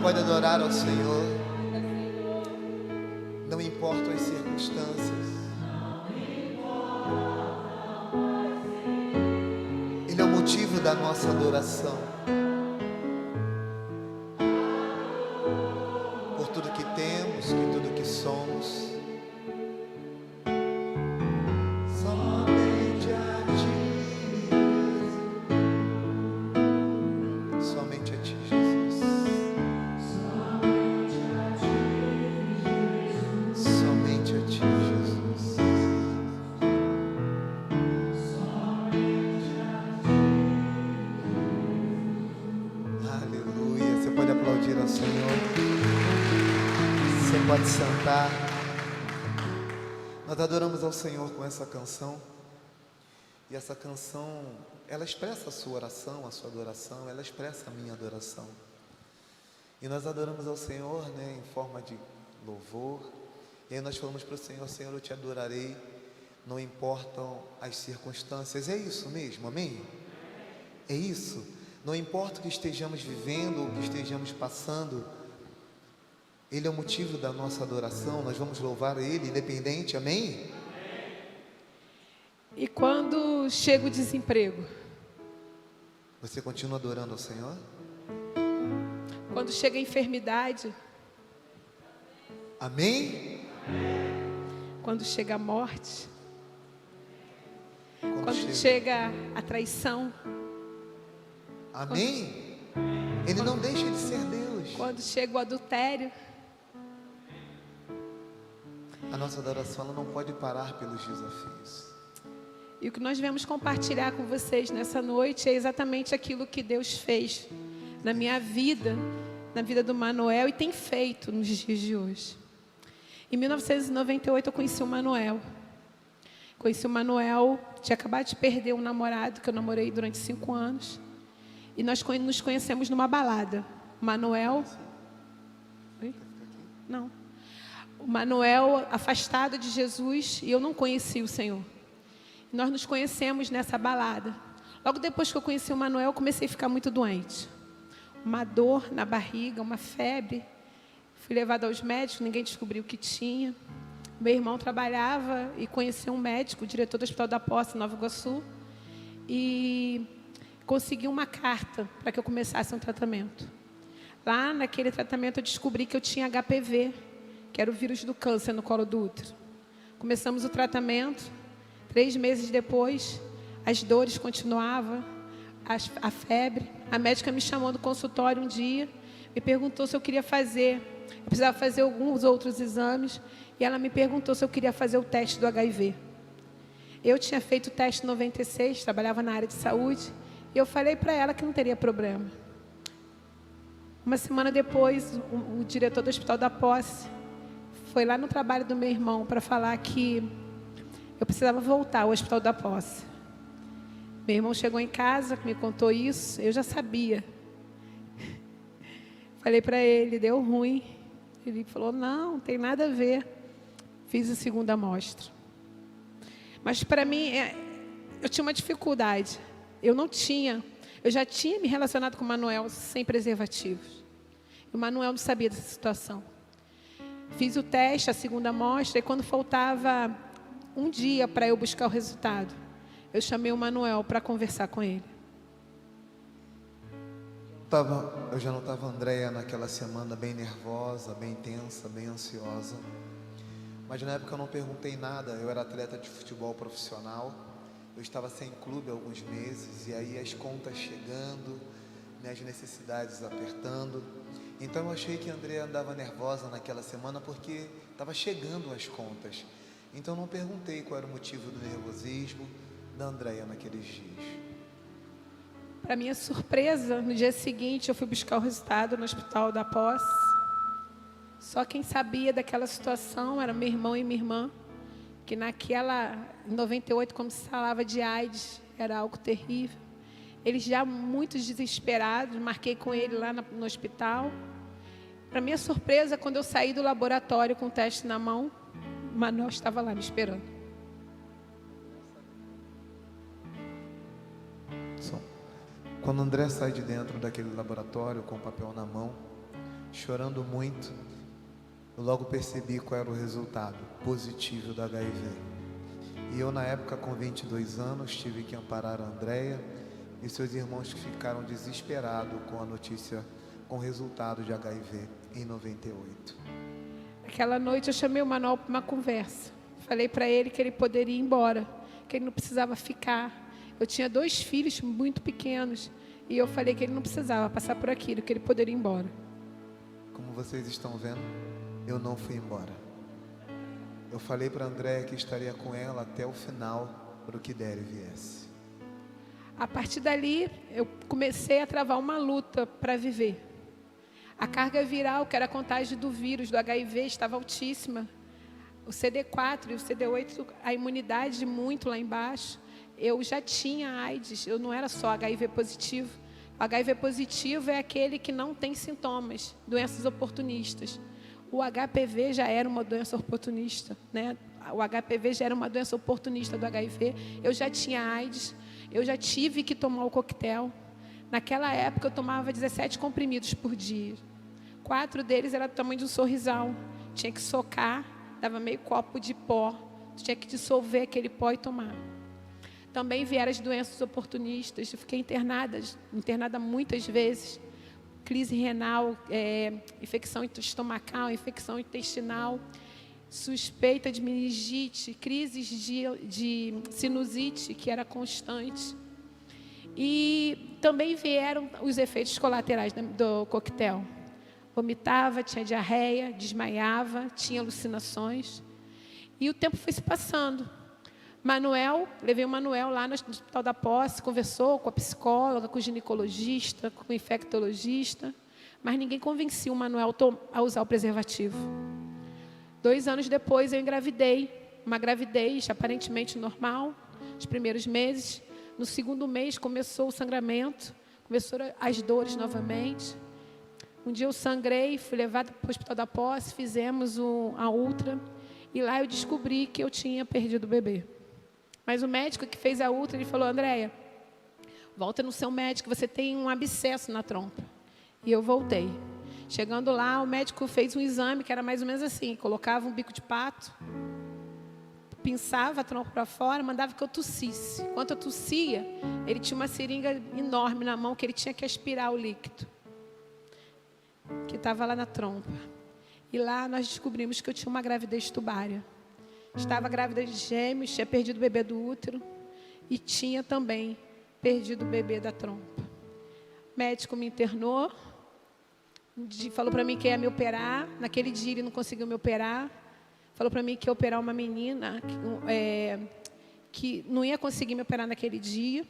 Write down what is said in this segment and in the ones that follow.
pode adorar ao Senhor. Não importam as circunstâncias. Ele é o motivo da nossa adoração. Por tudo que temos, por tudo que somos. Somente a Ti. Somente a Ti, Jesus. Somente a Ti, Jesus. Aleluia. Você pode aplaudir ao Senhor. Você pode sentar. Nós adoramos ao Senhor com essa canção. E essa canção, ela expressa a sua oração, a sua adoração. Ela expressa a minha adoração. E nós adoramos ao Senhor, né, em forma de louvor. E aí nós falamos para o Senhor: Senhor, eu te adorarei, não importam as circunstâncias. É isso mesmo, amém? É isso. Não importa o que estejamos vivendo, o que estejamos passando, Ele é o motivo da nossa adoração. Nós vamos louvar a Ele, independente, amém? E quando chega o desemprego? Você continua adorando ao Senhor? Quando chega a enfermidade? Amém? Quando chega a morte? Quando chega a traição? Amém? Ele não deixa de ser Deus. Quando chega o adultério? A nossa adoração, ela não pode parar pelos desafios. E o que nós viemos compartilhar com vocês nessa noite é exatamente aquilo que Deus fez na minha vida, na vida do Manuel, e tem feito nos dias de hoje. Em 1998 eu conheci o Manuel. Tinha acabado de perder um namorado que eu namorei durante 5 anos. E nós nos conhecemos numa balada. Manuel... Oi? Não. O Manuel afastado de Jesus, e eu não conhecia o Senhor. Nós nos conhecemos nessa balada. Logo depois que eu conheci o Manuel, eu comecei a ficar muito doente. Uma dor na barriga, uma febre. Fui levada aos médicos, ninguém descobriu o que tinha. Meu irmão trabalhava e conheceu um médico, o diretor do Hospital da Posse, em Nova Iguaçu. E consegui uma carta para que eu começasse um tratamento. Lá naquele tratamento eu descobri que eu tinha HPV, que era o vírus do câncer no colo do útero. Começamos o tratamento. 3 meses depois, as dores continuavam, a febre. A médica me chamou no consultório um dia, me perguntou se eu queria fazer. Eu precisava fazer alguns outros exames, e ela me perguntou se eu queria fazer o teste do HIV. Eu tinha feito o teste em 96, trabalhava na área de saúde, e eu falei para ela que não teria problema. Uma semana depois, o diretor do Hospital da Posse foi lá no trabalho do meu irmão para falar que eu precisava voltar ao Hospital da Posse. Meu irmão chegou em casa, me contou isso, eu já sabia. Falei para ele, deu ruim. Ele falou, não tem nada a ver. Fiz a segunda amostra. Mas para mim, eu tinha uma dificuldade. Eu já tinha me relacionado com o Manuel sem preservativos. E o Manuel não sabia dessa situação. Fiz o teste, a segunda amostra, e quando faltava um dia para eu buscar o resultado, eu chamei o Manuel para conversar com ele. Eu já notava a Andréia naquela semana bem nervosa, bem tensa, bem ansiosa. Mas na época eu não perguntei nada. Eu era atleta de futebol profissional. Eu estava sem clube há alguns meses. E aí as contas chegando, né, as necessidades apertando. Então eu achei que a Andréia andava nervosa naquela semana porque estava chegando as contas. Então eu não perguntei qual era o motivo do nervosismo da Andréia naqueles dias. Para minha surpresa, no dia seguinte eu fui buscar o resultado no Hospital da Posse. Só quem sabia daquela situação era meu irmão e minha irmã, que em 98, como se falava de AIDS, era algo terrível. Eles já muito desesperados, marquei com ele lá no hospital. Para minha surpresa, quando eu saí do laboratório com o teste na mão, o Manuel estava lá me esperando. Quando André sai de dentro daquele laboratório com o papel na mão, chorando muito, eu logo percebi qual era o resultado positivo do HIV. E eu, na época, com 22 anos, tive que amparar a Andréia e seus irmãos que ficaram desesperados com a notícia, com o resultado de HIV em 98. Aquela noite eu chamei o Manuel para uma conversa. Falei para ele que ele poderia ir embora, que ele não precisava ficar. Eu tinha 2 filhos muito pequenos e eu falei que ele não precisava passar por aquilo, que ele poderia ir embora. Como vocês estão vendo, eu não fui embora. Eu falei para a Andréia que estaria com ela até o final, para o que der e viesse. A partir dali, eu comecei a travar uma luta para viver. A carga viral, que era a contagem do vírus, do HIV, estava altíssima. O CD4 e o CD8, a imunidade muito lá embaixo. Eu já tinha AIDS, eu não era só HIV positivo. O HIV positivo é aquele que não tem sintomas, doenças oportunistas. O HPV já era uma doença oportunista, né? O HPV já era uma doença oportunista do HIV. Eu já tinha AIDS, eu já tive que tomar o coquetel. Naquela época eu tomava 17 comprimidos por dia. 4 deles eram do tamanho de um sorrisal. Tinha que socar, dava meio copo de pó. Tinha que dissolver aquele pó e tomar. Também vieram as doenças oportunistas. Eu fiquei internada muitas vezes. Crise renal, infecção estomacal, infecção intestinal, suspeita de meningite, crises de sinusite, que era constante. E também vieram os efeitos colaterais do coquetel. Vomitava, tinha diarreia, desmaiava, tinha alucinações. E o tempo foi se passando. Levei o Manuel lá no Hospital da Posse, conversou com a psicóloga, com o ginecologista, com o infectologista, mas ninguém convencia o Manuel a usar o preservativo. 2 anos depois eu engravidei, uma gravidez aparentemente normal, os primeiros meses. No 2º mês começou o sangramento, começaram as dores novamente. Um dia eu sangrei, fui levada para o Hospital da Posse, fizemos a ultra, e lá eu descobri que eu tinha perdido o bebê. Mas o médico que fez a ultra, ele falou: Andréia, volta no seu médico, você tem um abscesso na trompa. E eu voltei. Chegando lá, o médico fez um exame que era mais ou menos assim, colocava um bico de pato, pinçava a trompa para fora, mandava que eu tossisse. Enquanto eu tossia, ele tinha uma seringa enorme na mão que ele tinha que aspirar o líquido que estava lá na trompa. E lá nós descobrimos que eu tinha uma gravidez tubária. Estava grávida de gêmeos, tinha perdido o bebê do útero e tinha também perdido o bebê da trompa. O médico me internou, falou para mim que ia me operar. Naquele dia ele não conseguiu me operar. Falou para mim que ia operar uma menina, que não ia conseguir me operar naquele dia.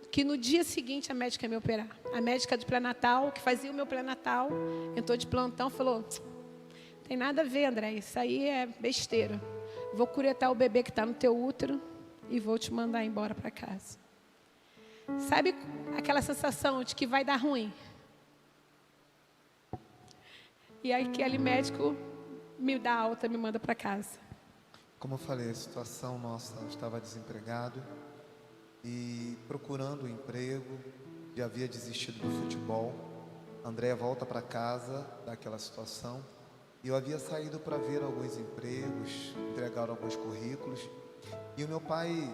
Que no dia seguinte a médica ia me operar. A médica do pré-natal, que fazia o meu pré-natal, entrou de plantão, falou: tem nada a ver, André, isso aí é besteira. Vou curetar o bebê que está no teu útero e vou te mandar embora para casa. Sabe aquela sensação de que vai dar ruim? E aí aquele médico me dá alta, me manda para casa. Como eu falei, a situação nossa, eu estava desempregado e procurando um emprego, já havia desistido do futebol. A Andréia volta para casa daquela situação. E eu havia saído para ver alguns empregos, entregar alguns currículos. E o meu pai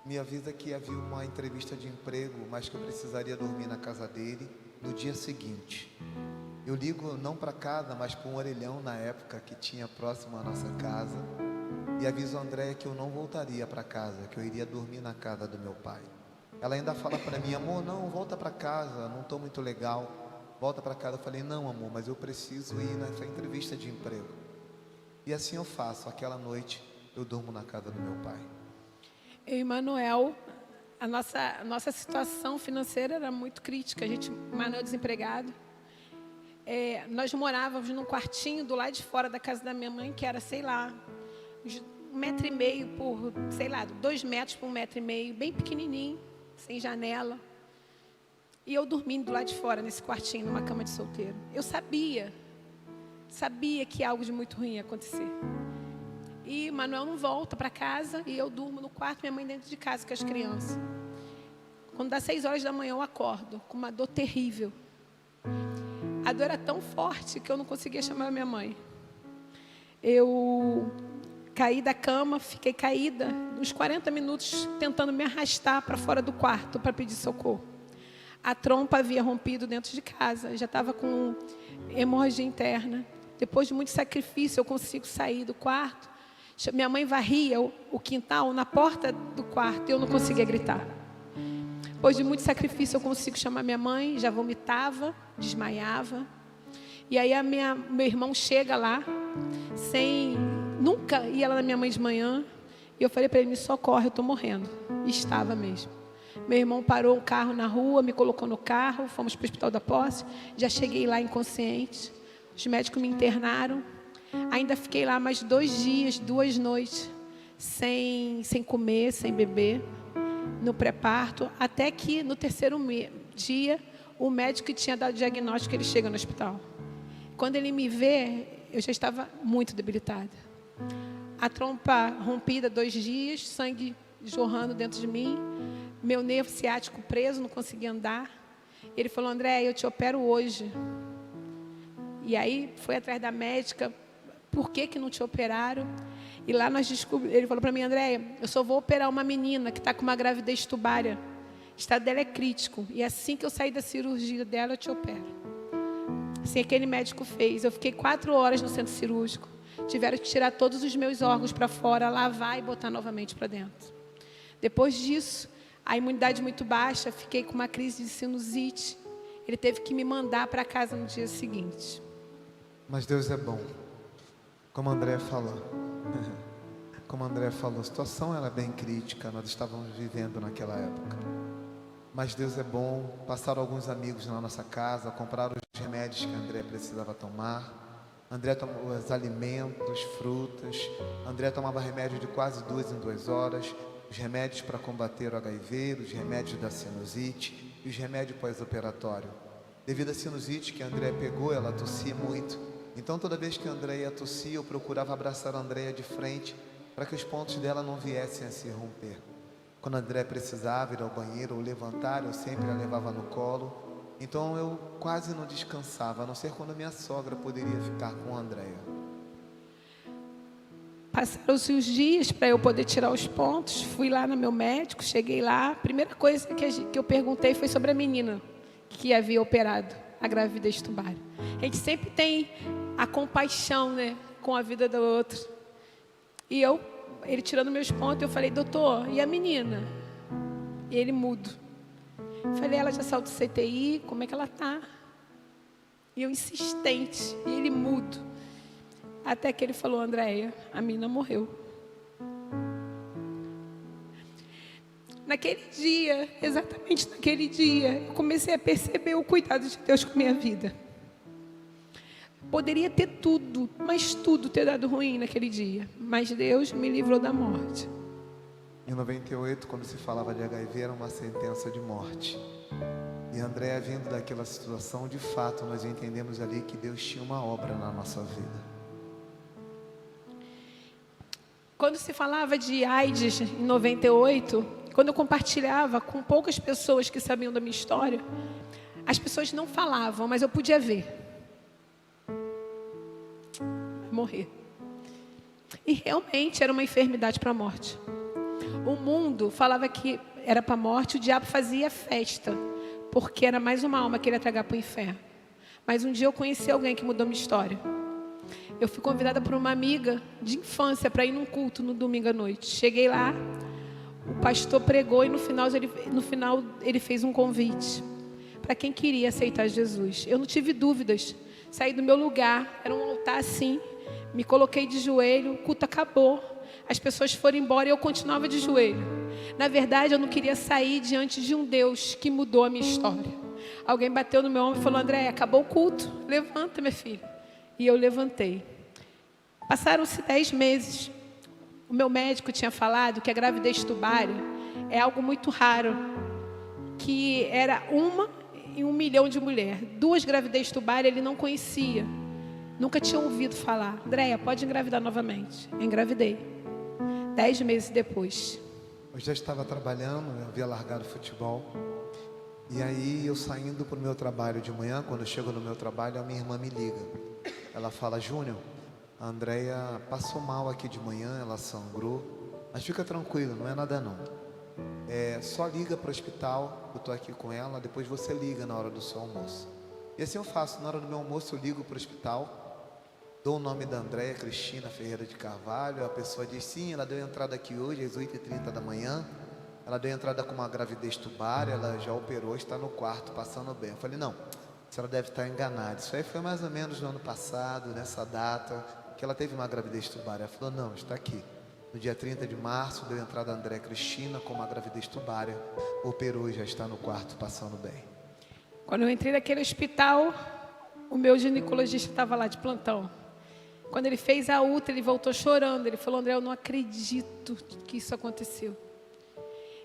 me avisa que havia uma entrevista de emprego, mas que eu precisaria dormir na casa dele no dia seguinte. Eu ligo não para casa, mas para um orelhão na época que tinha próximo à nossa casa. E aviso a Andréia que eu não voltaria para casa, que eu iria dormir na casa do meu pai. Ela ainda fala para mim: amor, não, volta para casa, não estou muito legal. Volta para casa. Eu falei: não, amor, mas eu preciso ir nessa entrevista de emprego. E assim eu faço. Aquela noite eu durmo na casa do meu pai. Eu e Manuel, a nossa situação financeira era muito crítica. Manuel desempregado. Nós morávamos num quartinho do lado de fora da casa da minha mãe, que era, sei lá, 1,5 metro por, sei lá, 2 metros por 1,5 metro, bem pequenininho, sem janela. E eu dormindo do lado de fora, nesse quartinho, numa cama de solteiro. Eu sabia que algo de muito ruim ia acontecer. E Manuel não volta para casa e eu durmo no quarto, minha mãe dentro de casa com as crianças. Quando dá 6 horas da manhã eu acordo com uma dor terrível. A dor era tão forte que eu não conseguia chamar a minha mãe. Eu caí da cama, fiquei caída uns 40 minutos tentando me arrastar para fora do quarto para pedir socorro. A trompa havia rompido dentro de casa, já estava com hemorragia interna. Depois de muito sacrifício, eu consigo sair do quarto. Minha mãe varria o quintal na porta do quarto e eu não conseguia gritar. Depois de muito sacrifício, eu consigo chamar minha mãe, já vomitava, desmaiava. E aí meu irmão chega lá, nunca ia lá na minha mãe de manhã. E eu falei para ele, me socorre, eu estou morrendo. E estava mesmo. Meu irmão parou um carro na rua, me colocou no carro, fomos para o Hospital da Posse. Já cheguei lá inconsciente. Os médicos me internaram. Ainda fiquei lá mais 2 dias, 2 noites, sem comer, sem beber, no pré-parto. Até que no 3º dia, o médico que tinha dado o diagnóstico, ele chega no hospital. Quando ele me vê, eu já estava muito debilitada. A trompa rompida 2 dias, sangue jorrando dentro de mim. Meu nervo ciático preso, não conseguia andar. Ele falou, André, eu te opero hoje. E aí foi atrás da médica, por que não te operaram? E lá nós descobrimos, ele falou para mim, André, eu só vou operar uma menina que está com uma gravidez tubária. O estado dela é crítico. E assim que eu sair da cirurgia dela, eu te opero. Assim aquele médico fez. Eu fiquei 4 horas no centro cirúrgico. Tiveram que tirar todos os meus órgãos para fora, lavar e botar novamente para dentro. Depois disso, a imunidade muito baixa, fiquei com uma crise de sinusite. Ele teve que me mandar para casa no dia seguinte. Mas Deus é bom. Como a André falou. A situação era bem crítica, nós estávamos vivendo naquela época. Mas Deus é bom. Passaram alguns amigos na nossa casa, compraram os remédios que a André precisava tomar. André tomou os alimentos, frutas. André tomava remédio de quase 2 em 2 horas. Os remédios para combater o HIV, os remédios da sinusite e os remédios pós-operatório. Devido à sinusite que a André pegou, ela tossia muito. Então toda vez que a Andréia tossia, eu procurava abraçar a Andréia de frente para que os pontos dela não viessem a se romper. Quando a André precisava ir ao banheiro ou levantar, eu sempre a levava no colo. Então eu quase não descansava, a não ser quando minha sogra poderia ficar com a Andréia. Passaram-se os dias para eu poder tirar os pontos. Fui lá no meu médico, cheguei lá. A primeira coisa que eu perguntei foi sobre a menina que havia operado, a gravidez tubária. A gente sempre tem a compaixão, né, com a vida do outro. E ele tirando meus pontos, eu falei, doutor, e a menina? E ele mudo. Falei, ela já saiu do CTI, como é que ela está? E eu insistente, e ele mudo. Até que ele falou, Andréia, a menina morreu. Naquele dia, exatamente naquele dia, eu comecei a perceber o cuidado de Deus com a minha vida. Poderia ter tudo, mas tudo ter dado ruim naquele dia. Mas Deus me livrou da morte. Em 98, quando se falava de HIV, era uma sentença de morte. E Andréia, vindo daquela situação, de fato, nós entendemos ali que Deus tinha uma obra na nossa vida. Quando se falava de AIDS em 98, quando eu compartilhava com poucas pessoas que sabiam da minha história, as pessoas não falavam, mas eu podia ver. Morrer. E realmente era uma enfermidade para a morte. O mundo falava que era para a morte, o diabo fazia festa, porque era mais uma alma que ele ia tragar para o inferno. Mas um dia eu conheci alguém que mudou minha história. Eu fui convidada por uma amiga de infância para ir num culto no domingo à noite. Cheguei lá, o pastor pregou e no final ele fez um convite para quem queria aceitar Jesus. Eu não tive dúvidas, saí do meu lugar, era um altar assim, me coloquei de joelho, o culto acabou, as pessoas foram embora e eu continuava de joelho. Na verdade, eu não queria sair diante de um Deus que mudou a minha história. Alguém bateu no meu ombro e falou, André, acabou o culto, levanta, minha filha. E eu levantei. Passaram-se 10 meses. O meu médico tinha falado que a gravidez tubária é algo muito raro, que era 1 em 1 milhão de mulheres. 2 gravidez tubárias ele não conhecia, nunca tinha ouvido falar. Andréia, pode engravidar novamente. Eu engravidei. 10 meses depois. Eu já estava trabalhando, eu havia largado o futebol. E aí eu saindo para o meu trabalho de manhã, quando eu chego no meu trabalho, a minha irmã me liga. Ela fala: Júnior, a Andréia passou mal aqui de manhã, ela sangrou, mas fica tranquilo, não é nada não. Só liga para o hospital, eu estou aqui com ela, depois você liga na hora do seu almoço. E assim eu faço, na hora do meu almoço eu ligo para o hospital, dou o nome da Andréia Cristina Ferreira de Carvalho, a pessoa diz: sim, ela deu entrada aqui hoje às 8h30 da manhã, ela deu entrada com uma gravidez tubária, ela já operou, está no quarto, passando bem. Eu falei: não, a senhora deve estar enganada, isso aí foi mais ou menos no ano passado, nessa data, que ela teve uma gravidez tubária. Ela falou: não, está aqui. No dia 30 de março, deu entrada a Andréia Cristina com uma gravidez tubária, operou e já está no quarto, passando bem. Quando eu entrei naquele hospital, o meu ginecologista estava lá de plantão. Quando ele fez a ultra, ele voltou chorando. Ele falou: André, eu não acredito que isso aconteceu.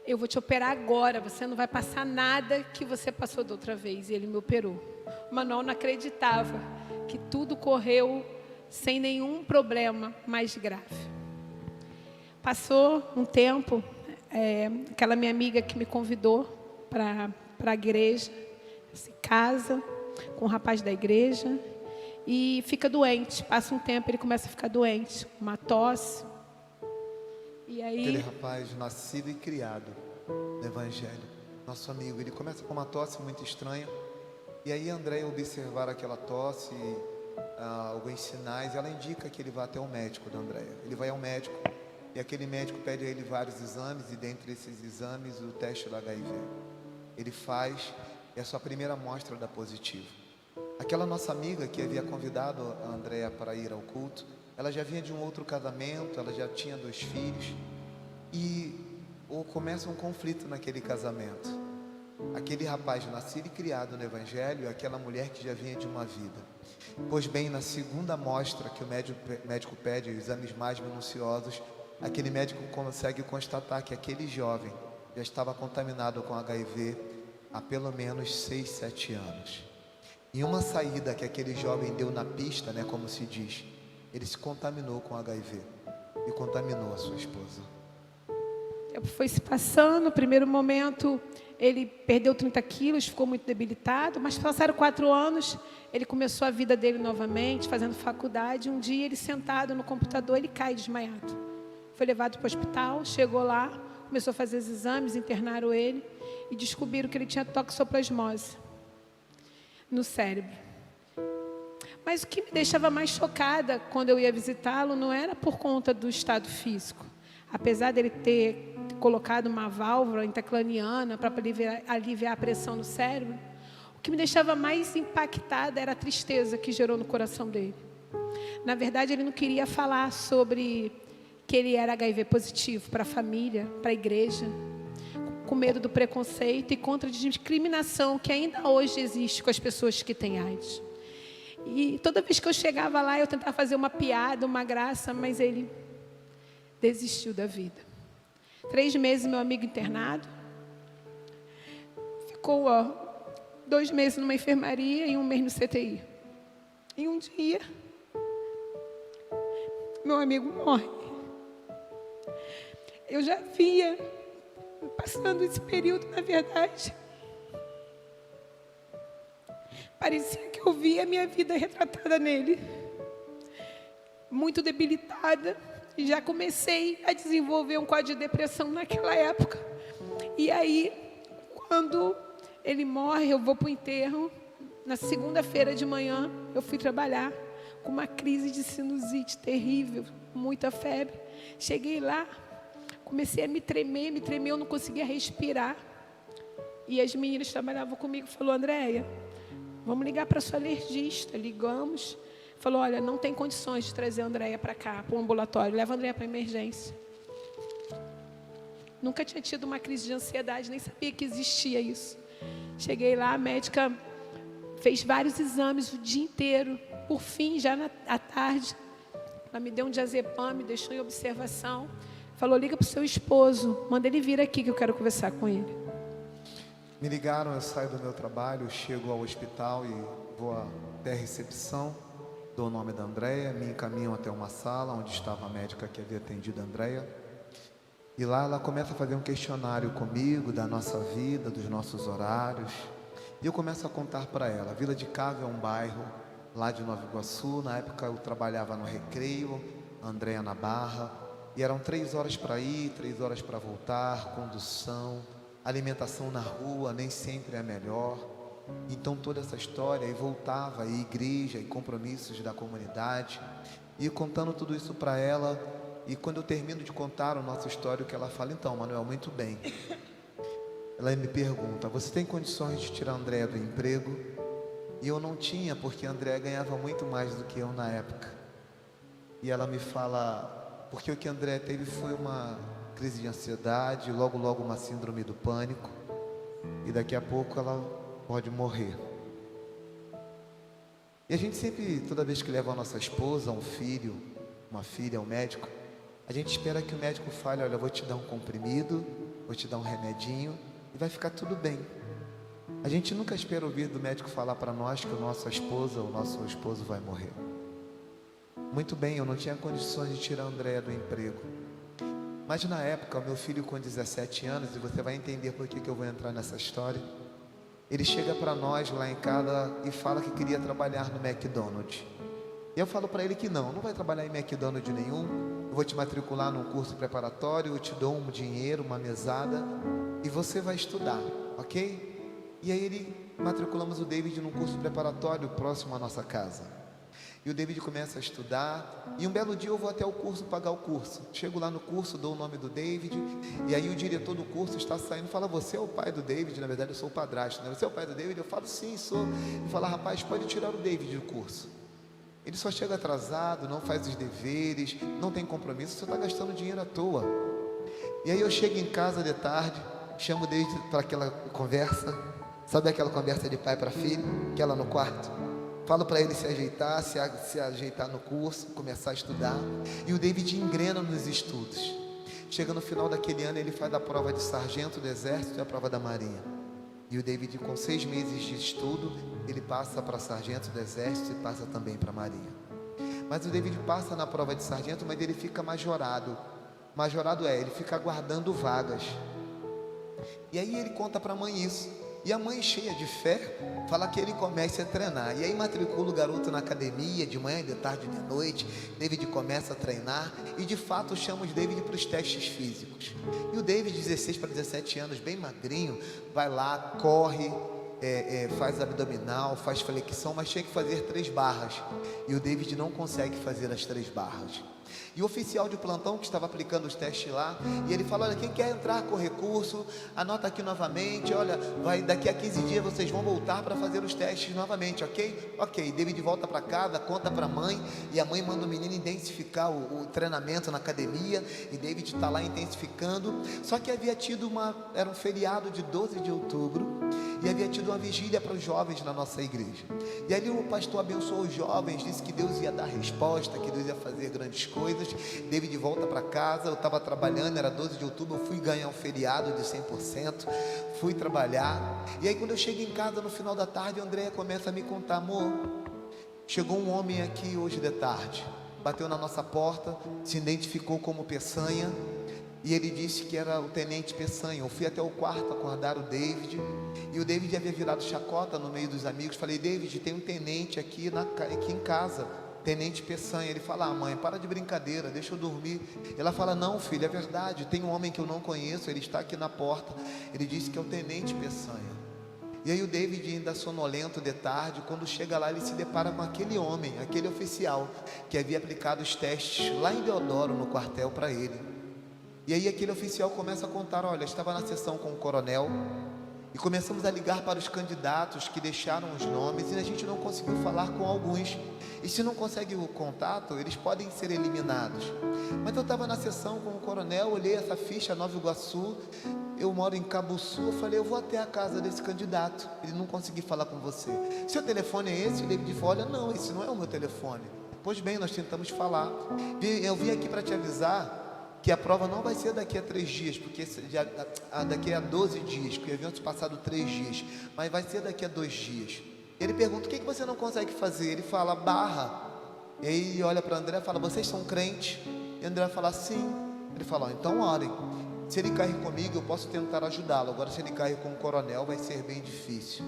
Eu vou te operar agora, você não vai passar nada que você passou da outra vez. E ele me operou. O Manuel não acreditava que tudo correu sem nenhum problema mais grave. Passou um tempo, aquela minha amiga que me convidou para a igreja, se casa com um rapaz da igreja e fica doente. Passa um tempo, ele começa a ficar doente, uma tosse. E aí, aquele rapaz nascido e criado no Evangelho, nosso amigo, ele começa com uma tosse muito estranha. E aí Andréia observar aquela tosse, alguns sinais, ela indica que ele vá até o médico da Andréia. Ele vai ao médico e aquele médico pede a ele vários exames, e dentre esses exames o teste do HIV. Ele faz, é a sua primeira amostra da positiva. Aquela nossa amiga que havia convidado a Andréia para ir ao culto, ela já vinha de um outro casamento, ela já tinha 2 filhos, e começa um conflito naquele casamento. Aquele rapaz nascido e criado no Evangelho, aquela mulher que já vinha de uma vida. Pois bem, na segunda amostra que o médico pede, exames mais minuciosos, aquele médico consegue constatar que aquele jovem já estava contaminado com HIV há pelo menos 6, 7 anos. Em uma saída que aquele jovem deu na pista, como se diz, ele se contaminou com HIV e contaminou a sua esposa. foi se passando. No primeiro momento, ele perdeu 30 quilos, ficou muito debilitado, mas passaram 4 anos, ele começou a vida dele novamente, fazendo faculdade. Um dia, ele sentado no computador, ele cai desmaiado. Foi levado para o hospital, chegou lá, começou a fazer os exames, internaram ele e descobriram que ele tinha toxoplasmose no cérebro. Mas o que me deixava mais chocada quando eu ia visitá-lo não era por conta do estado físico. Apesar dele ter colocado uma válvula intracraniana para aliviar a pressão no cérebro, o que me deixava mais impactada era a tristeza que gerou no coração dele. Na verdade, ele não queria falar sobre que ele era HIV positivo para a família, para a igreja, com medo do preconceito e contra a discriminação que ainda hoje existe com as pessoas que têm AIDS. E toda vez que eu chegava lá, eu tentava fazer uma piada, uma graça, mas ele desistiu da vida. 3 meses, meu amigo internado. Ficou 2 meses numa enfermaria e 1 mês no CTI. E um dia, meu amigo morre. Eu já via passando esse período, na verdade. Parecia que eu via a minha vida retratada nele. Muito debilitada. E já comecei a desenvolver um quadro de depressão naquela época. E aí, quando ele morre, eu vou para o enterro. Na segunda-feira de manhã, eu fui trabalhar com uma crise de sinusite terrível, muita febre. Cheguei lá, comecei a me tremer, eu não conseguia respirar. E as meninas que trabalhavam comigo falaram: Andréia, vamos ligar para a sua alergista. Ligamos. Falou: olha, não tem condições de trazer a Andréia para cá, para o ambulatório. Leva a Andréia para a emergência. Nunca tinha tido uma crise de ansiedade, nem sabia que existia isso. Cheguei lá, a médica fez vários exames o dia inteiro. Por fim, já à tarde, ela me deu um diazepam, me deixou em observação. Falou: liga para o seu esposo, manda ele vir aqui que eu quero conversar com ele. Me ligaram, eu saio do meu trabalho, chego ao hospital e vou até a recepção. Dou o nome da Andréia, me encaminham até uma sala onde estava a médica que havia atendido a Andréia. E lá ela começa a fazer um questionário comigo da nossa vida, dos nossos horários. E eu começo a contar para ela. Vila de Cava é um bairro lá de Nova Iguaçu. Na época eu trabalhava no Recreio, a Andréia na Barra. E eram 3 horas para ir, 3 horas para voltar, condução, alimentação na rua, nem sempre é a melhor. Então toda essa história, e voltava, e igreja, e compromissos da comunidade. E contando tudo isso para ela. E quando eu termino de contar o nosso histórico, ela fala: então, Manuel, muito bem. Ela me pergunta: você tem condições de tirar a Andréia do emprego? E eu não tinha, porque a Andréia ganhava muito mais do que eu na época. E ela me fala: porque o que a Andréia teve foi uma crise de ansiedade, logo uma síndrome do pânico, e daqui a pouco ela pode morrer. E a gente sempre, toda vez que leva a nossa esposa, um filho, uma filha ao médico, a gente espera que o médico fale: olha, eu vou te dar um comprimido, vou te dar um remedinho e vai ficar tudo bem. A gente nunca espera ouvir do médico falar para nós que a nossa esposa ou o nosso esposo vai morrer. Muito bem, eu não tinha condições de tirar a Andréia do emprego. Mas na época, o meu filho com 17 anos, e você vai entender por que eu vou entrar nessa história, ele chega para nós lá em casa e fala que queria trabalhar no McDonald's. E eu falo para ele que não vai trabalhar em McDonald's nenhum. Eu vou te matricular num curso preparatório, eu te dou um dinheiro, uma mesada, e você vai estudar, ok? E aí matriculamos o David num curso preparatório próximo à nossa casa. E o David começa a estudar, e um belo dia eu vou até o curso pagar o curso. Chego lá no curso, dou o nome do David, e aí o diretor do curso está saindo e fala: você é o pai do David? Na verdade eu sou o padrasto, né? Você é o pai do David? Eu falo: sim, sou. Ele fala: rapaz, pode tirar o David do curso. Ele só chega atrasado, não faz os deveres, não tem compromisso, você está gastando dinheiro à toa. E aí eu chego em casa de tarde, chamo o David para aquela conversa, sabe aquela conversa de pai para filho, aquela no quarto? Falo para ele se ajeitar no curso, começar a estudar. E o David engrena nos estudos. Chega no final daquele ano, ele faz a prova de sargento do exército e a prova da marinha. E o David, com 6 meses de estudo, ele passa para sargento do exército e passa também para a marinha. Mas o David passa na prova de sargento, mas ele fica majorado. Majorado ele fica aguardando vagas. E aí ele conta para a mãe isso. E a mãe, cheia de fé, fala que ele comece a treinar. E aí matricula o garoto na academia, de manhã, de tarde e de noite. David começa a treinar e de fato chama o David para os testes físicos. E o David, 16 para 17 anos, bem magrinho, vai lá, corre, faz abdominal, faz flexão, mas tinha que fazer 3 barras. E o David não consegue fazer as 3 barras. E o oficial de plantão que estava aplicando os testes lá, e ele fala: olha, quem quer entrar com recurso, anota aqui novamente, olha, daqui a 15 dias vocês vão voltar para fazer os testes novamente, ok? Ok, David volta para casa, conta para a mãe, e a mãe manda o menino intensificar o treinamento na academia, e David está lá intensificando. Só que havia tido era um feriado de 12 de outubro, e havia tido uma vigília para os jovens na nossa igreja. E ali o pastor abençoou os jovens, disse que Deus ia dar resposta, que Deus ia fazer grandes coisas. David volta para casa, eu estava trabalhando, era 12 de outubro, eu fui ganhar um feriado de 100%, fui trabalhar. E aí quando eu chego em casa no final da tarde, a Andréia começa a me contar: amor, chegou um homem aqui hoje de tarde, bateu na nossa porta, se identificou como Peçanha, e ele disse que era o tenente Peçanha. Eu fui até o quarto acordar o David, e o David havia virado chacota no meio dos amigos. Falei: David, tem um tenente aqui em casa, tenente Peçanha. Ele fala: mãe, para de brincadeira, deixa eu dormir. Ela fala: não, filho, é verdade, tem um homem que eu não conheço, ele está aqui na porta, ele disse que é o tenente Peçanha. E aí o David, ainda sonolento de tarde, quando chega lá, ele se depara com aquele homem, aquele oficial que havia aplicado os testes lá em Deodoro, no quartel, para ele. E aí aquele oficial começa a contar: olha, estava na sessão com o coronel, e começamos a ligar para os candidatos que deixaram os nomes, e a gente não conseguiu falar com alguns. E se não consegue o contato, eles podem ser eliminados. Mas eu estava na sessão com o coronel, olhei essa ficha, Nova Iguaçu, eu moro em Cabuçu, eu falei: eu vou até a casa desse candidato, ele não conseguiu falar com você. Seu telefone é esse? O David falou: olha, não, esse não é o meu telefone. Pois bem, nós tentamos falar. Eu vim aqui para te avisar que a prova não vai ser daqui a 3 dias, porque daqui a 12 dias, que o evento passado 3 dias, mas vai ser daqui a 2 dias. Ele pergunta: o que você não consegue fazer? Ele fala: barra. E aí olha para André e fala: vocês são crentes? E André fala: sim. Ele fala: então orem. Se ele cair comigo, eu posso tentar ajudá-lo. Agora, se ele cair com o coronel, vai ser bem difícil.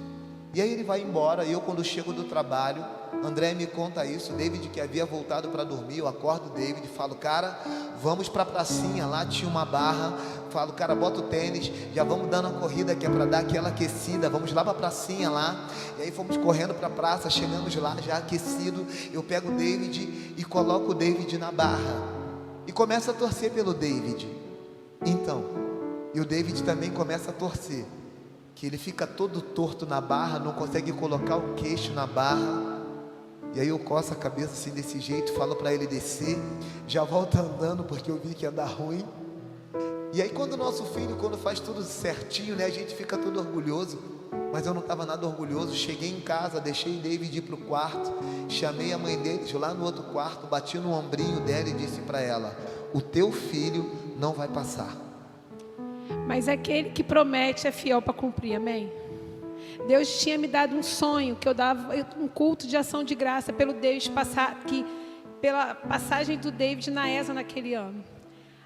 E aí ele vai embora. E eu, quando chego do trabalho, André me conta isso. David, que havia voltado para dormir, eu acordo o David, falo: cara, vamos para a pracinha. Lá tinha uma barra. Falo: cara, bota o tênis, já vamos dando a corrida, que é para dar aquela aquecida. Vamos lá para a pracinha lá. E aí fomos correndo para a praça. Chegamos lá já aquecido. Eu pego o David e coloco o David na barra e começo a torcer pelo David. Então, e o David também começa a torcer, que ele fica todo torto na barra, não consegue colocar o queixo na barra. E aí eu coço a cabeça assim desse jeito, falo para ele descer, já volta andando porque eu vi que ia dar ruim. E aí quando o nosso filho, quando faz tudo certinho, né, a gente fica todo orgulhoso. Mas eu não estava nada orgulhoso. Cheguei em casa, deixei David ir para o quarto, chamei a mãe dele lá no outro quarto, bati no ombrinho dela e disse para ela: o teu filho não vai passar. Mas aquele que promete é fiel para cumprir, amém? Deus tinha me dado um sonho, que eu dava um culto de ação de graça pelo pela passagem do David na ESA naquele ano.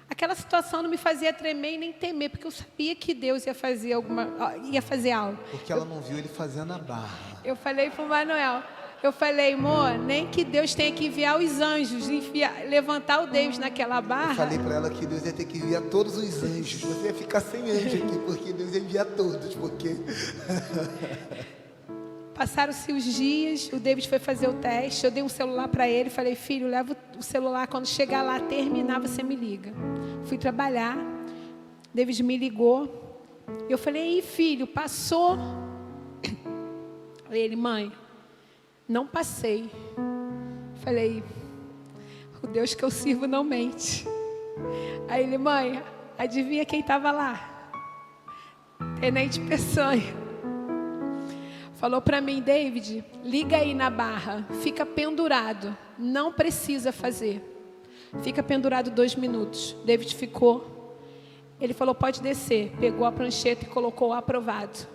Aquela situação não me fazia tremer e nem temer, porque eu sabia que Deus ia fazer algo. Porque ela não viu ele fazendo a barra. Eu falei para o Manuel, amor, nem que Deus tenha que enviar os anjos, levantar o David naquela barra. Eu falei para ela que Deus ia ter que enviar todos os anjos. Você ia ficar sem anjo aqui, porque Deus ia enviar todos, porque... Passaram-se os dias, o David foi fazer o teste, eu dei um celular para ele, falei: filho, leva o celular, quando chegar lá, terminar, você me liga. Fui trabalhar, David me ligou, eu falei: ei, filho, passou? Ele: mãe, não passei. Falei: o Deus que eu sirvo não mente. Aí ele: mãe, adivinha quem estava lá? Tenente Peçanha. Falou para mim: David, liga aí na barra, fica pendurado, não precisa fazer. Fica pendurado 2 minutos. David ficou. Ele falou: pode descer. Pegou a prancheta e colocou aprovado.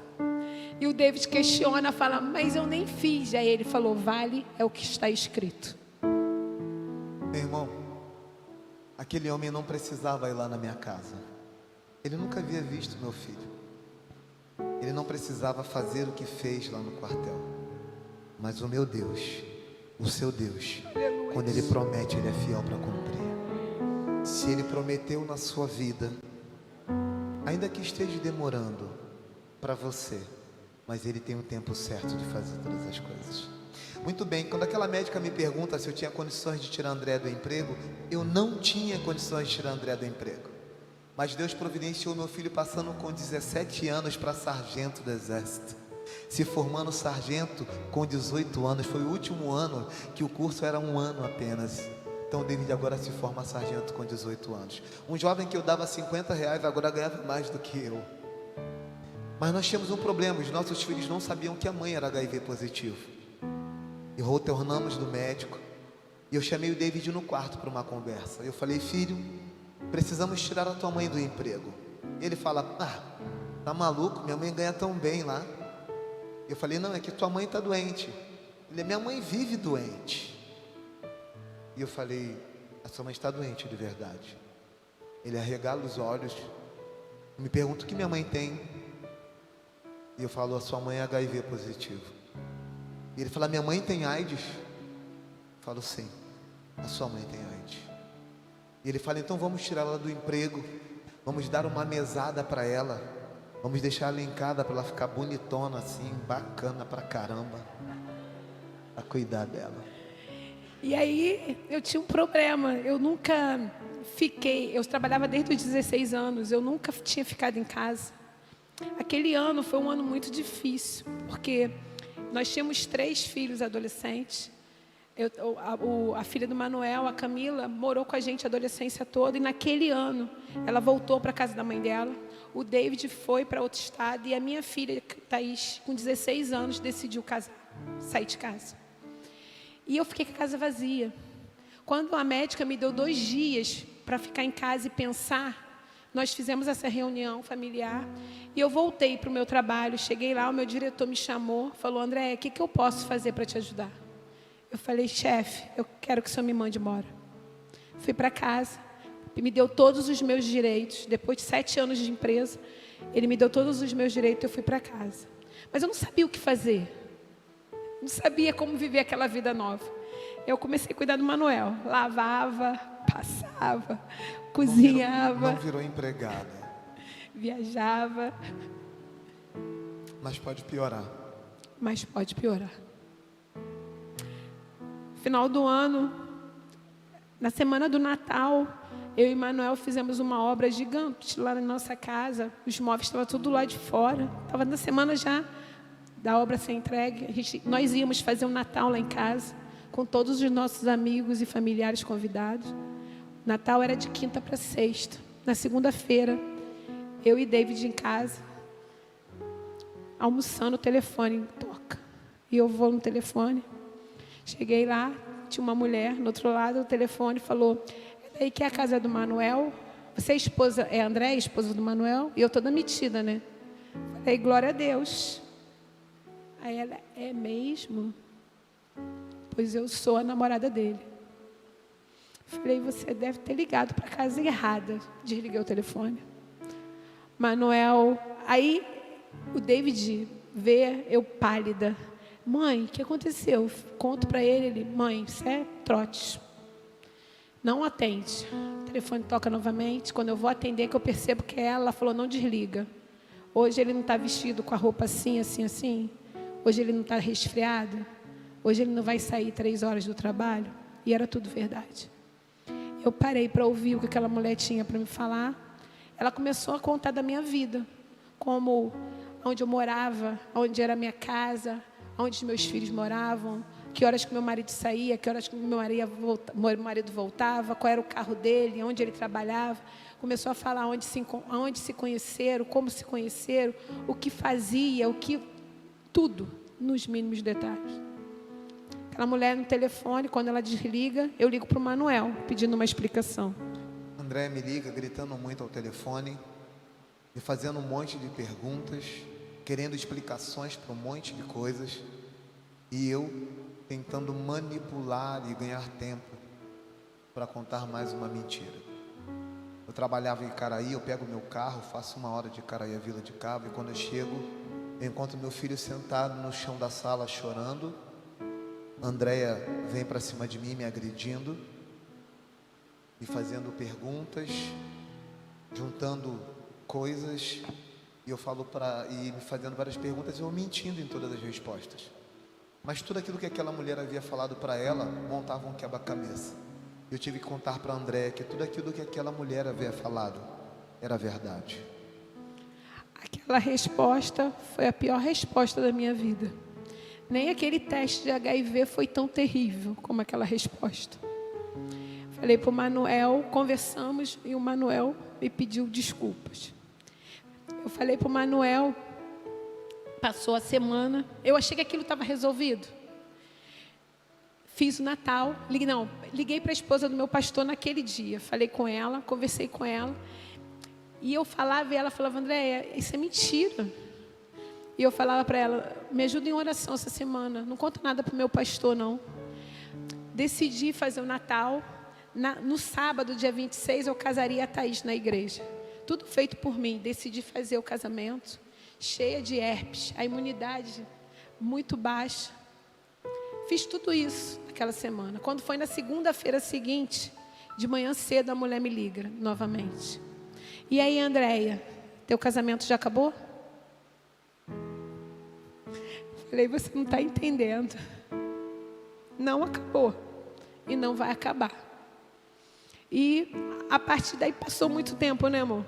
E o David questiona, fala: mas eu nem fiz. Aí ele falou: vale é o que está escrito. Meu irmão, aquele homem não precisava ir lá na minha casa. Ele nunca havia visto meu filho. Ele não precisava fazer o que fez lá no quartel. Mas o meu Deus, o seu Deus, Aleluia. quando Ele promete, Ele é fiel para cumprir. Se Ele prometeu na sua vida, ainda que esteja demorando para você, mas Ele tem um tempo certo de fazer todas as coisas. Muito bem, quando aquela médica me pergunta se eu tinha condições de tirar André do emprego, eu não tinha condições de tirar André do emprego. Mas Deus providenciou meu filho passando com 17 anos para sargento do exército, se formando sargento com 18 anos. Foi o último ano, que o curso era 1 ano apenas. Então David agora se forma sargento com 18 anos. Um jovem que eu dava R$50 agora ganhava mais do que eu. Mas nós tínhamos um problema: os nossos filhos não sabiam que a mãe era HIV positivo. E retornamos do médico, e eu chamei o David no quarto para uma conversa. Eu falei: filho, precisamos tirar a tua mãe do emprego. Ele fala: tá maluco? Minha mãe ganha tão bem lá. Eu falei: não, é que tua mãe está doente. Ele: minha mãe vive doente. E eu falei: a sua mãe está doente de verdade? Ele arregala os olhos, me pergunta o que minha mãe tem. E eu falo: a sua mãe é HIV positivo. E ele fala: minha mãe tem AIDS? Eu falo: sim, a sua mãe tem AIDS. E ele fala: então vamos tirar ela do emprego, vamos dar uma mesada para ela, vamos deixar ela em casa para ela ficar bonitona assim, bacana pra caramba, a cuidar dela. E aí eu tinha um problema, eu trabalhava desde os 16 anos, eu nunca tinha ficado em casa. Aquele ano foi um ano muito difícil, porque nós tínhamos 3 filhos adolescentes. A filha do Manuel, a Camila, morou com a gente a adolescência toda. E naquele ano, ela voltou para a casa da mãe dela. O David foi para outro estado. E a minha filha, Thaís, com 16 anos, decidiu sair de casa. E eu fiquei com a casa vazia. Quando a médica me deu 2 dias para ficar em casa e pensar, nós fizemos essa reunião familiar. E eu voltei para o meu trabalho. Cheguei lá, o meu diretor me chamou. Falou: André, o que eu posso fazer para te ajudar? Eu falei: chefe, eu quero que o senhor me mande embora. Fui para casa, me deu todos os meus direitos. Depois de 7 anos de empresa, ele me deu todos os meus direitos e eu fui para casa. Mas eu não sabia o que fazer. Não sabia como viver aquela vida nova. Eu comecei a cuidar do Manuel. Lavava, passava, cozinhava. Não virou empregada. Viajava. Mas pode piorar. Mas pode piorar. Final do ano, na semana do Natal, eu e Manuel fizemos uma obra gigante lá na nossa casa. Os móveis estavam tudo lá de fora. Estava na semana já da obra ser entregue. Nós íamos fazer um Natal lá em casa, com todos os nossos amigos e familiares convidados. O Natal era de quinta para sexta. Na segunda-feira, eu e David em casa, almoçando, o telefone toca. E eu vou no telefone. Cheguei lá, tinha uma mulher no outro lado do telefone, falou: é daí que é a casa do Manuel? Você é a Andréia, esposa do Manuel? E eu toda metida, né? Falei: glória a Deus. Aí ela: é mesmo? Pois eu sou a namorada dele. Falei: você deve ter ligado para a casa errada. Desliguei o telefone. Manuel, aí o David vê eu pálida. Mãe, o que aconteceu? Conto para ele, mãe, isso é trote. Não atende. O telefone toca novamente. Quando eu vou atender, que eu percebo que é ela falou: não desliga. Hoje ele não está vestido com a roupa assim, assim, assim. Hoje ele não está resfriado. Hoje ele não vai sair 3 horas do trabalho. E era tudo verdade. Eu parei para ouvir o que aquela mulher tinha para me falar. Ela começou a contar da minha vida. Como onde eu morava, onde era a minha casa, onde os meus filhos moravam, que horas que meu marido saía, que horas que meu marido voltava, qual era o carro dele, onde ele trabalhava. Começou a falar onde se conheceram, como se conheceram, o que fazia, tudo, nos mínimos detalhes. Aquela mulher no telefone, quando ela desliga, eu ligo para o Manuel, pedindo uma explicação. André me liga, gritando muito ao telefone, me fazendo um monte de perguntas, querendo explicações para um monte de coisas, e eu tentando manipular e ganhar tempo para contar mais uma mentira. Eu trabalhava em Icaraí, eu pego meu carro, faço 1 hora de Icaraí a Vila de Cabo, e quando eu chego, eu encontro meu filho sentado no chão da sala chorando. Andréia vem para cima de mim, me agredindo, me fazendo perguntas, juntando coisas, e eu falo e me fazendo várias perguntas, e eu mentindo em todas as respostas. Mas tudo aquilo que aquela mulher havia falado para ela montava um quebra-cabeça. Eu tive que contar para Andréia que tudo aquilo que aquela mulher havia falado era verdade. Aquela resposta foi a pior resposta da minha vida. Nem aquele teste de HIV foi tão terrível como aquela resposta. Falei para o Manuel, conversamos, e o Manuel me pediu desculpas. Eu falei para o Manuel, passou a semana, eu achei que aquilo estava resolvido. Fiz o Natal, liguei para a esposa do meu pastor naquele dia. Falei com ela, conversei com ela. E eu falava, e ela falava: Andréia, isso é mentira. E eu falava para ela: me ajuda em oração essa semana, não conta nada para o meu pastor, não. Decidi fazer o Natal. No sábado, dia 26, eu casaria a Thaís na igreja. Tudo feito por mim. Decidi fazer o casamento, cheia de herpes, a imunidade muito baixa. Fiz tudo isso naquela semana. Quando foi na segunda-feira seguinte, de manhã cedo, a mulher me liga novamente. E aí, Andréia, teu casamento já acabou? Falei: você não está entendendo. Não acabou. E não vai acabar. E a partir daí passou muito tempo, né, amor?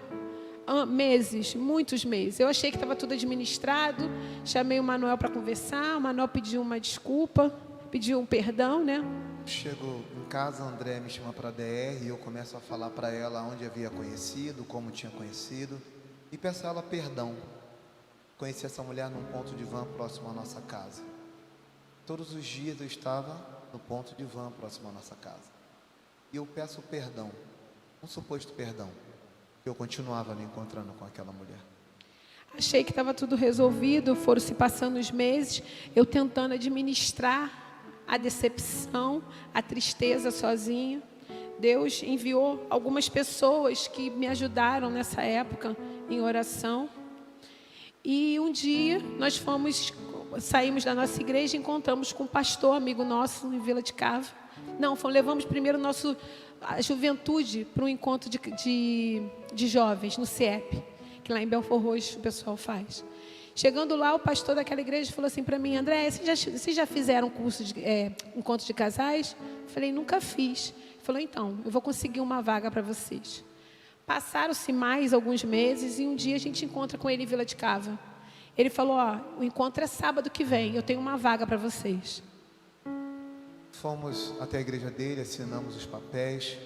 Meses, muitos meses. Eu achei que estava tudo administrado. Chamei o Manuel para conversar. O Manuel pediu uma desculpa, pediu um perdão, né? Chego em casa, a André me chama para a DR e eu começo a falar para ela onde havia conhecido, como tinha conhecido, e peço a ela perdão. Conheci essa mulher num ponto de van próximo à nossa casa. Todos os dias eu estava no ponto de van próximo à nossa casa. E eu peço perdão, um suposto perdão, que eu continuava me encontrando com aquela mulher. Achei que estava tudo resolvido, foram se passando os meses, eu tentando administrar a decepção, a tristeza sozinha. Deus enviou algumas pessoas que me ajudaram nessa época em oração. E um dia nós saímos da nossa igreja e encontramos com um pastor, amigo nosso, em Vila de Cava. Não, levamos primeiro a juventude para um encontro de jovens no CIEP, que lá em Belfort Roxo o pessoal faz. Chegando lá, o pastor daquela igreja falou assim para mim: André, vocês já fizeram curso de encontro de casais? Eu falei: nunca fiz. Ele falou: então, eu vou conseguir uma vaga para vocês. Passaram-se mais alguns meses e um dia a gente encontra com ele em Vila de Cava. Ele falou: o encontro é sábado que vem, eu tenho uma vaga para vocês. Fomos até a igreja dele, assinamos os papéis,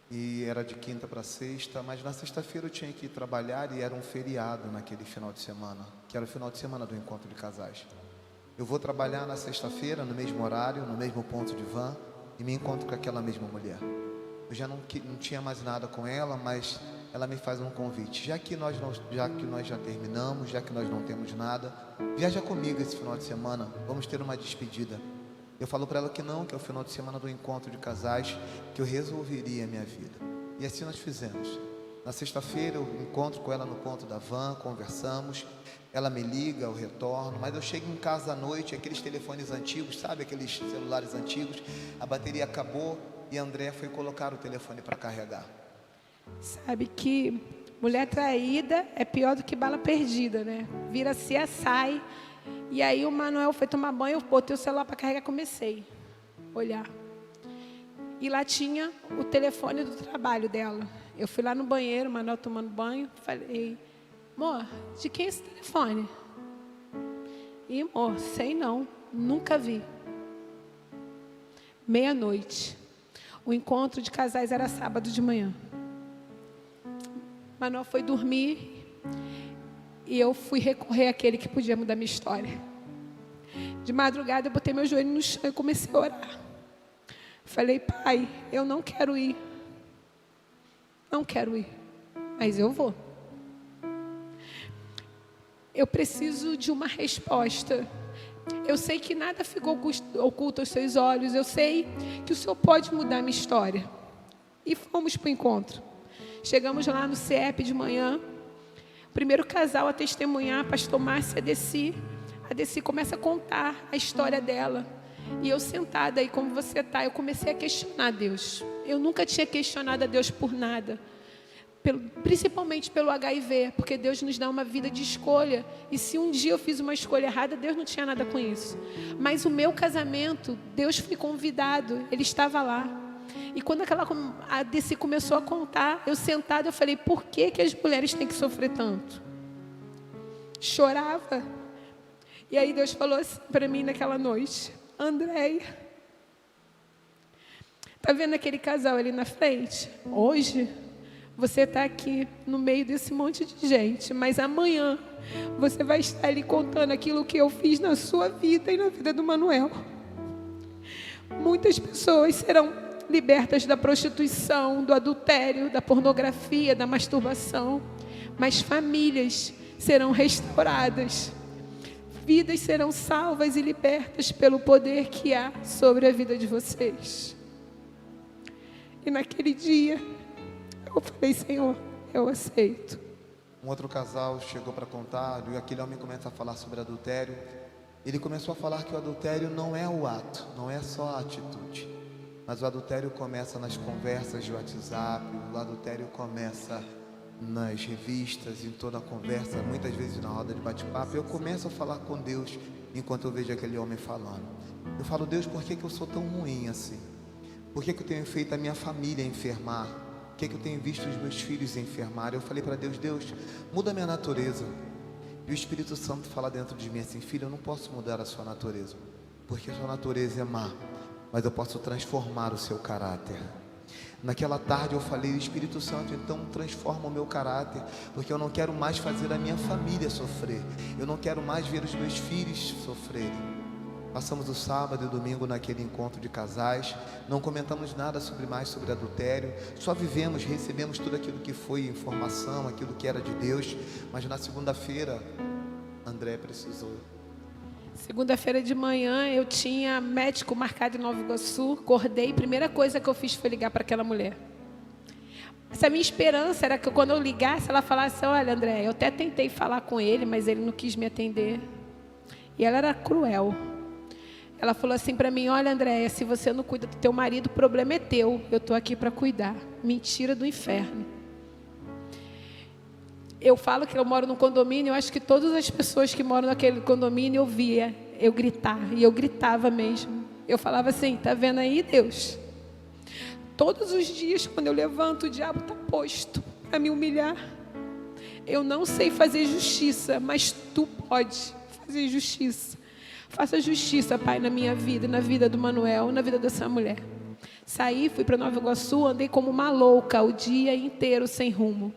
e era de quinta para sexta, mas na sexta-feira eu tinha que ir trabalhar e era um feriado naquele final de semana, que era o final de semana do encontro de casais. Eu vou trabalhar na sexta-feira, no mesmo horário, no mesmo ponto de van, e me encontro com aquela mesma mulher. Eu já não tinha mais nada com ela, mas ela me faz um convite: já que nós já terminamos, já que nós não temos nada, viaja comigo esse final de semana, vamos ter uma despedida. Eu falo para ela que não, que é o final de semana do encontro de casais, que eu resolveria a minha vida. E assim nós fizemos. Na sexta-feira eu encontro com ela no ponto da van, conversamos, ela me liga, eu retorno, mas eu chego em casa à noite, aqueles telefones antigos, sabe, aqueles celulares antigos, a bateria acabou e a André foi colocar o telefone para carregar. Sabe que mulher traída é pior do que bala perdida, né? Vira-se a sai. E aí o Manuel foi tomar banho, eu botei o celular para carregar, comecei a olhar. E lá tinha o telefone do trabalho dela. Eu fui lá no banheiro, o Manuel tomando banho, falei: amor, de quem é esse telefone? E amor, sei não, nunca vi. Meia-noite. O encontro de casais era sábado de manhã. Manuel foi dormir e eu fui recorrer àquele que podia mudar minha história. De madrugada eu botei meu joelho no chão e comecei a orar. Falei: pai, eu não quero ir. Não quero ir, mas eu vou. Eu preciso de uma resposta. Eu sei que nada ficou oculto aos seus olhos. Eu sei que o Senhor pode mudar a minha história. E fomos para o encontro. Chegamos lá no CIEP de manhã. O primeiro casal a testemunhar, a pastor Márcia, a Deci começa a contar a história dela. E eu sentada aí, como você está, eu comecei a questionar Deus. Eu nunca tinha questionado a Deus por nada. Principalmente pelo HIV, porque Deus nos dá uma vida de escolha. E se um dia eu fiz uma escolha errada, Deus não tinha nada com isso. Mas o meu casamento, Deus foi convidado, Ele estava lá. E quando a Deci começou a contar, eu sentada, eu falei: por que as mulheres têm que sofrer tanto? Chorava. E aí Deus falou assim para mim naquela noite: Andréia, tá vendo aquele casal ali na frente? Hoje você está aqui no meio desse monte de gente, mas amanhã você vai estar ali contando aquilo que eu fiz na sua vida e na vida do Manuel. Muitas pessoas serão libertas da prostituição, do adultério, da pornografia, da masturbação, mas famílias serão restauradas. Vidas serão salvas e libertas pelo poder que há sobre a vida de vocês. E naquele dia eu falei: Senhor, eu aceito. Um outro casal chegou para contar, e aquele homem começa a falar sobre adultério. Ele começou a falar que o adultério não é o ato, não é só a atitude, mas o adultério começa nas conversas de WhatsApp, o adultério começa nas revistas, em toda a conversa, muitas vezes na roda de bate-papo. Eu começo a falar com Deus enquanto eu vejo aquele homem falando. Eu falo: Deus, por que eu sou tão ruim assim? Por que eu tenho feito a minha família enfermar? Por que eu tenho visto os meus filhos enfermar? Eu falei para Deus: Deus, muda a minha natureza. E o Espírito Santo fala dentro de mim assim: filho, eu não posso mudar a sua natureza, porque a sua natureza é má, mas eu posso transformar o seu caráter. Naquela tarde eu falei: Espírito Santo, então transforma o meu caráter, porque eu não quero mais fazer a minha família sofrer, eu não quero mais ver os meus filhos sofrerem. Passamos o sábado e o domingo naquele encontro de casais, não comentamos nada mais sobre adultério, só vivemos, recebemos tudo aquilo que foi informação, aquilo que era de Deus. Mas na segunda-feira, André precisou Segunda-feira de manhã, eu tinha médico marcado em Nova Iguaçu, acordei, primeira coisa que eu fiz foi ligar para aquela mulher. Essa minha esperança era que quando eu ligasse, ela falasse, olha, André, eu até tentei falar com ele, mas ele não quis me atender. E ela era cruel. Ela falou assim para mim, olha, André, se você não cuida do teu marido, o problema é teu, eu estou aqui para cuidar. Mentira do inferno. Eu falo que eu moro num condomínio, eu acho que todas as pessoas que moram naquele condomínio eu via eu gritar, e eu gritava mesmo. Eu falava assim, tá vendo aí, Deus? Todos os dias, quando eu levanto, o diabo está posto para me humilhar. Eu não sei fazer justiça, mas tu pode fazer justiça. Faça justiça, Pai, na minha vida, na vida do Manuel, na vida dessa mulher. Saí, fui para Nova Iguaçu, andei como uma louca o dia inteiro sem rumo.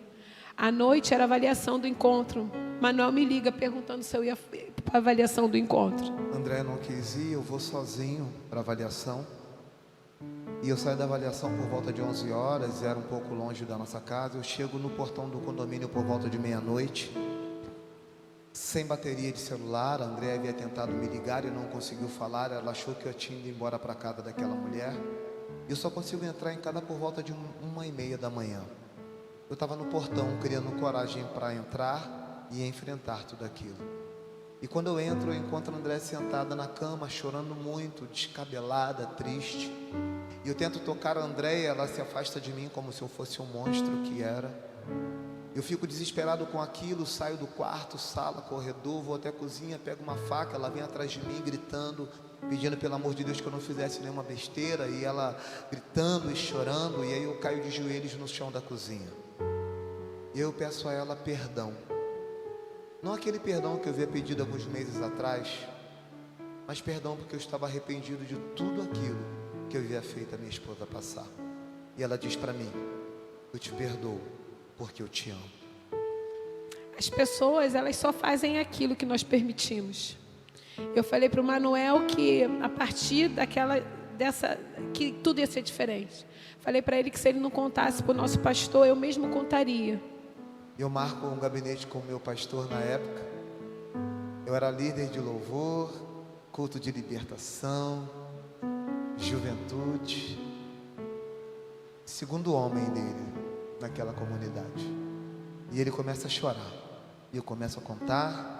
À noite era a avaliação do encontro. Manuel me liga perguntando se eu ia para a avaliação do encontro. André não quis ir, eu vou sozinho para a avaliação. E eu saio da avaliação por volta de 11 horas, era um pouco longe da nossa casa. Eu chego no portão do condomínio por volta de meia-noite, sem bateria de celular. A André havia tentado me ligar e não conseguiu falar. Ela achou que eu tinha ido embora para a casa daquela mulher. Eu só consigo entrar em casa por volta de 1h30 da manhã. Eu estava no portão, criando coragem para entrar e enfrentar tudo aquilo. E quando eu entro, eu encontro a André sentada na cama, chorando muito, descabelada, triste. E eu tento tocar a André, ela se afasta de mim como se eu fosse um monstro que era. Eu fico desesperado com aquilo, saio do quarto, sala, corredor, vou até a cozinha, pego uma faca, ela vem atrás de mim gritando, pedindo pelo amor de Deus que eu não fizesse nenhuma besteira, e ela gritando e chorando, e aí eu caio de joelhos no chão da cozinha. E eu peço a ela perdão. Não aquele perdão que eu havia pedido alguns meses atrás, mas perdão porque eu estava arrependido de tudo aquilo que eu havia feito a minha esposa passar. E ela diz para mim, eu te perdoo porque eu te amo. As pessoas, elas só fazem aquilo que nós permitimos. Eu falei para o Manuel que a partir que tudo ia ser diferente. Falei para ele que se ele não contasse para o nosso pastor, eu mesmo contaria. Eu marco um gabinete com o meu pastor na época. Eu era líder de louvor, culto de libertação, juventude, segundo homem dele naquela comunidade. E ele começa a chorar. E eu começo a contar,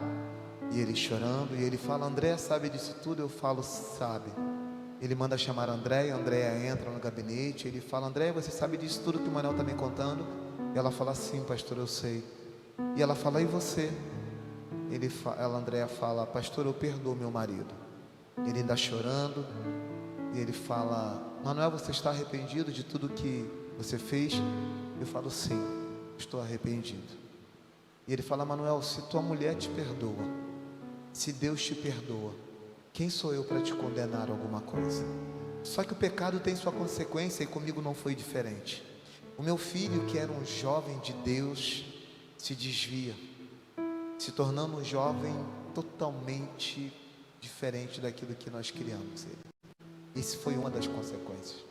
e ele chorando, e ele fala, André, sabe disso tudo? Eu falo, sabe. Ele manda chamar a Andréia entra no gabinete, ele fala, André, você sabe disso tudo que o Manuel está me contando? E ela fala, sim, pastor, eu sei. E ela fala, e você? Andréia fala, pastor, eu perdoo meu marido. Ele ainda chorando, e ele fala, Manuel, você está arrependido de tudo que você fez? Eu falo, sim, estou arrependido. E ele fala, Manuel, se tua mulher te perdoa, se Deus te perdoa, quem sou eu para te condenar a alguma coisa? Só que o pecado tem sua consequência e comigo não foi diferente. O meu filho, que era um jovem de Deus, se desvia, se tornando um jovem totalmente diferente daquilo que nós criamos ele. Isso foi uma das consequências.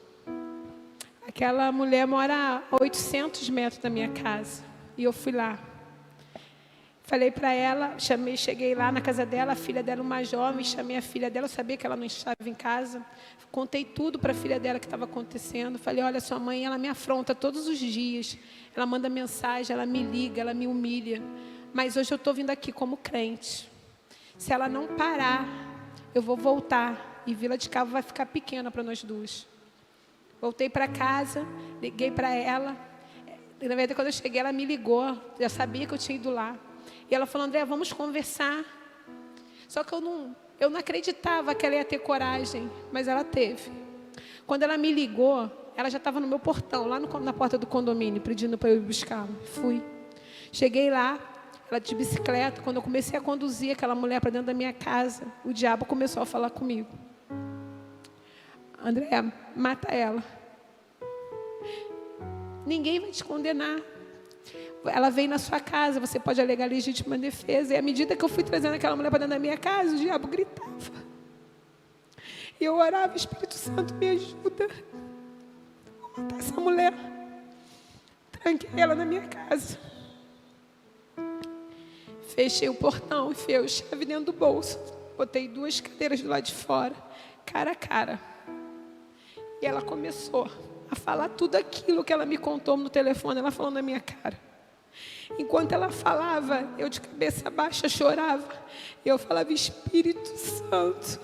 Aquela mulher mora a 800 metros da minha casa. E eu fui lá. Falei para ela, cheguei lá na casa dela, a filha dela uma jovem, chamei a filha dela, eu sabia que ela não estava em casa. Contei tudo para a filha dela que estava acontecendo. Falei, olha, sua mãe, ela me afronta todos os dias. Ela manda mensagem, ela me liga, ela me humilha. Mas hoje eu estou vindo aqui como crente. Se ela não parar, eu vou voltar. E Vila de Cabo vai ficar pequena para nós duas. Voltei para casa, liguei para ela. Na verdade, quando eu cheguei, ela me ligou. Já sabia que eu tinha ido lá. E ela falou, André, vamos conversar. Só que eu não acreditava que ela ia ter coragem, mas ela teve. Quando ela me ligou, ela já estava no meu portão, lá na porta do condomínio, pedindo para eu ir buscá-la. Fui. Cheguei lá, ela de bicicleta. Quando eu comecei a conduzir aquela mulher para dentro da minha casa, o diabo começou a falar comigo. André, mata ela. Ninguém vai te condenar. Ela vem na sua casa, você pode alegar legítima defesa. E à medida que eu fui trazendo aquela mulher para dentro da minha casa, o diabo gritava. E eu orava, Espírito Santo, me ajuda. Vou matar essa mulher. Tranquei ela na minha casa. Fechei o portão, enfiei a chave dentro do bolso. botei 2 cadeiras do lado de fora, cara a cara. E ela começou a falar tudo aquilo que ela me contou no telefone, ela falou na minha cara. Enquanto ela falava, eu de cabeça baixa chorava. Eu falava, Espírito Santo,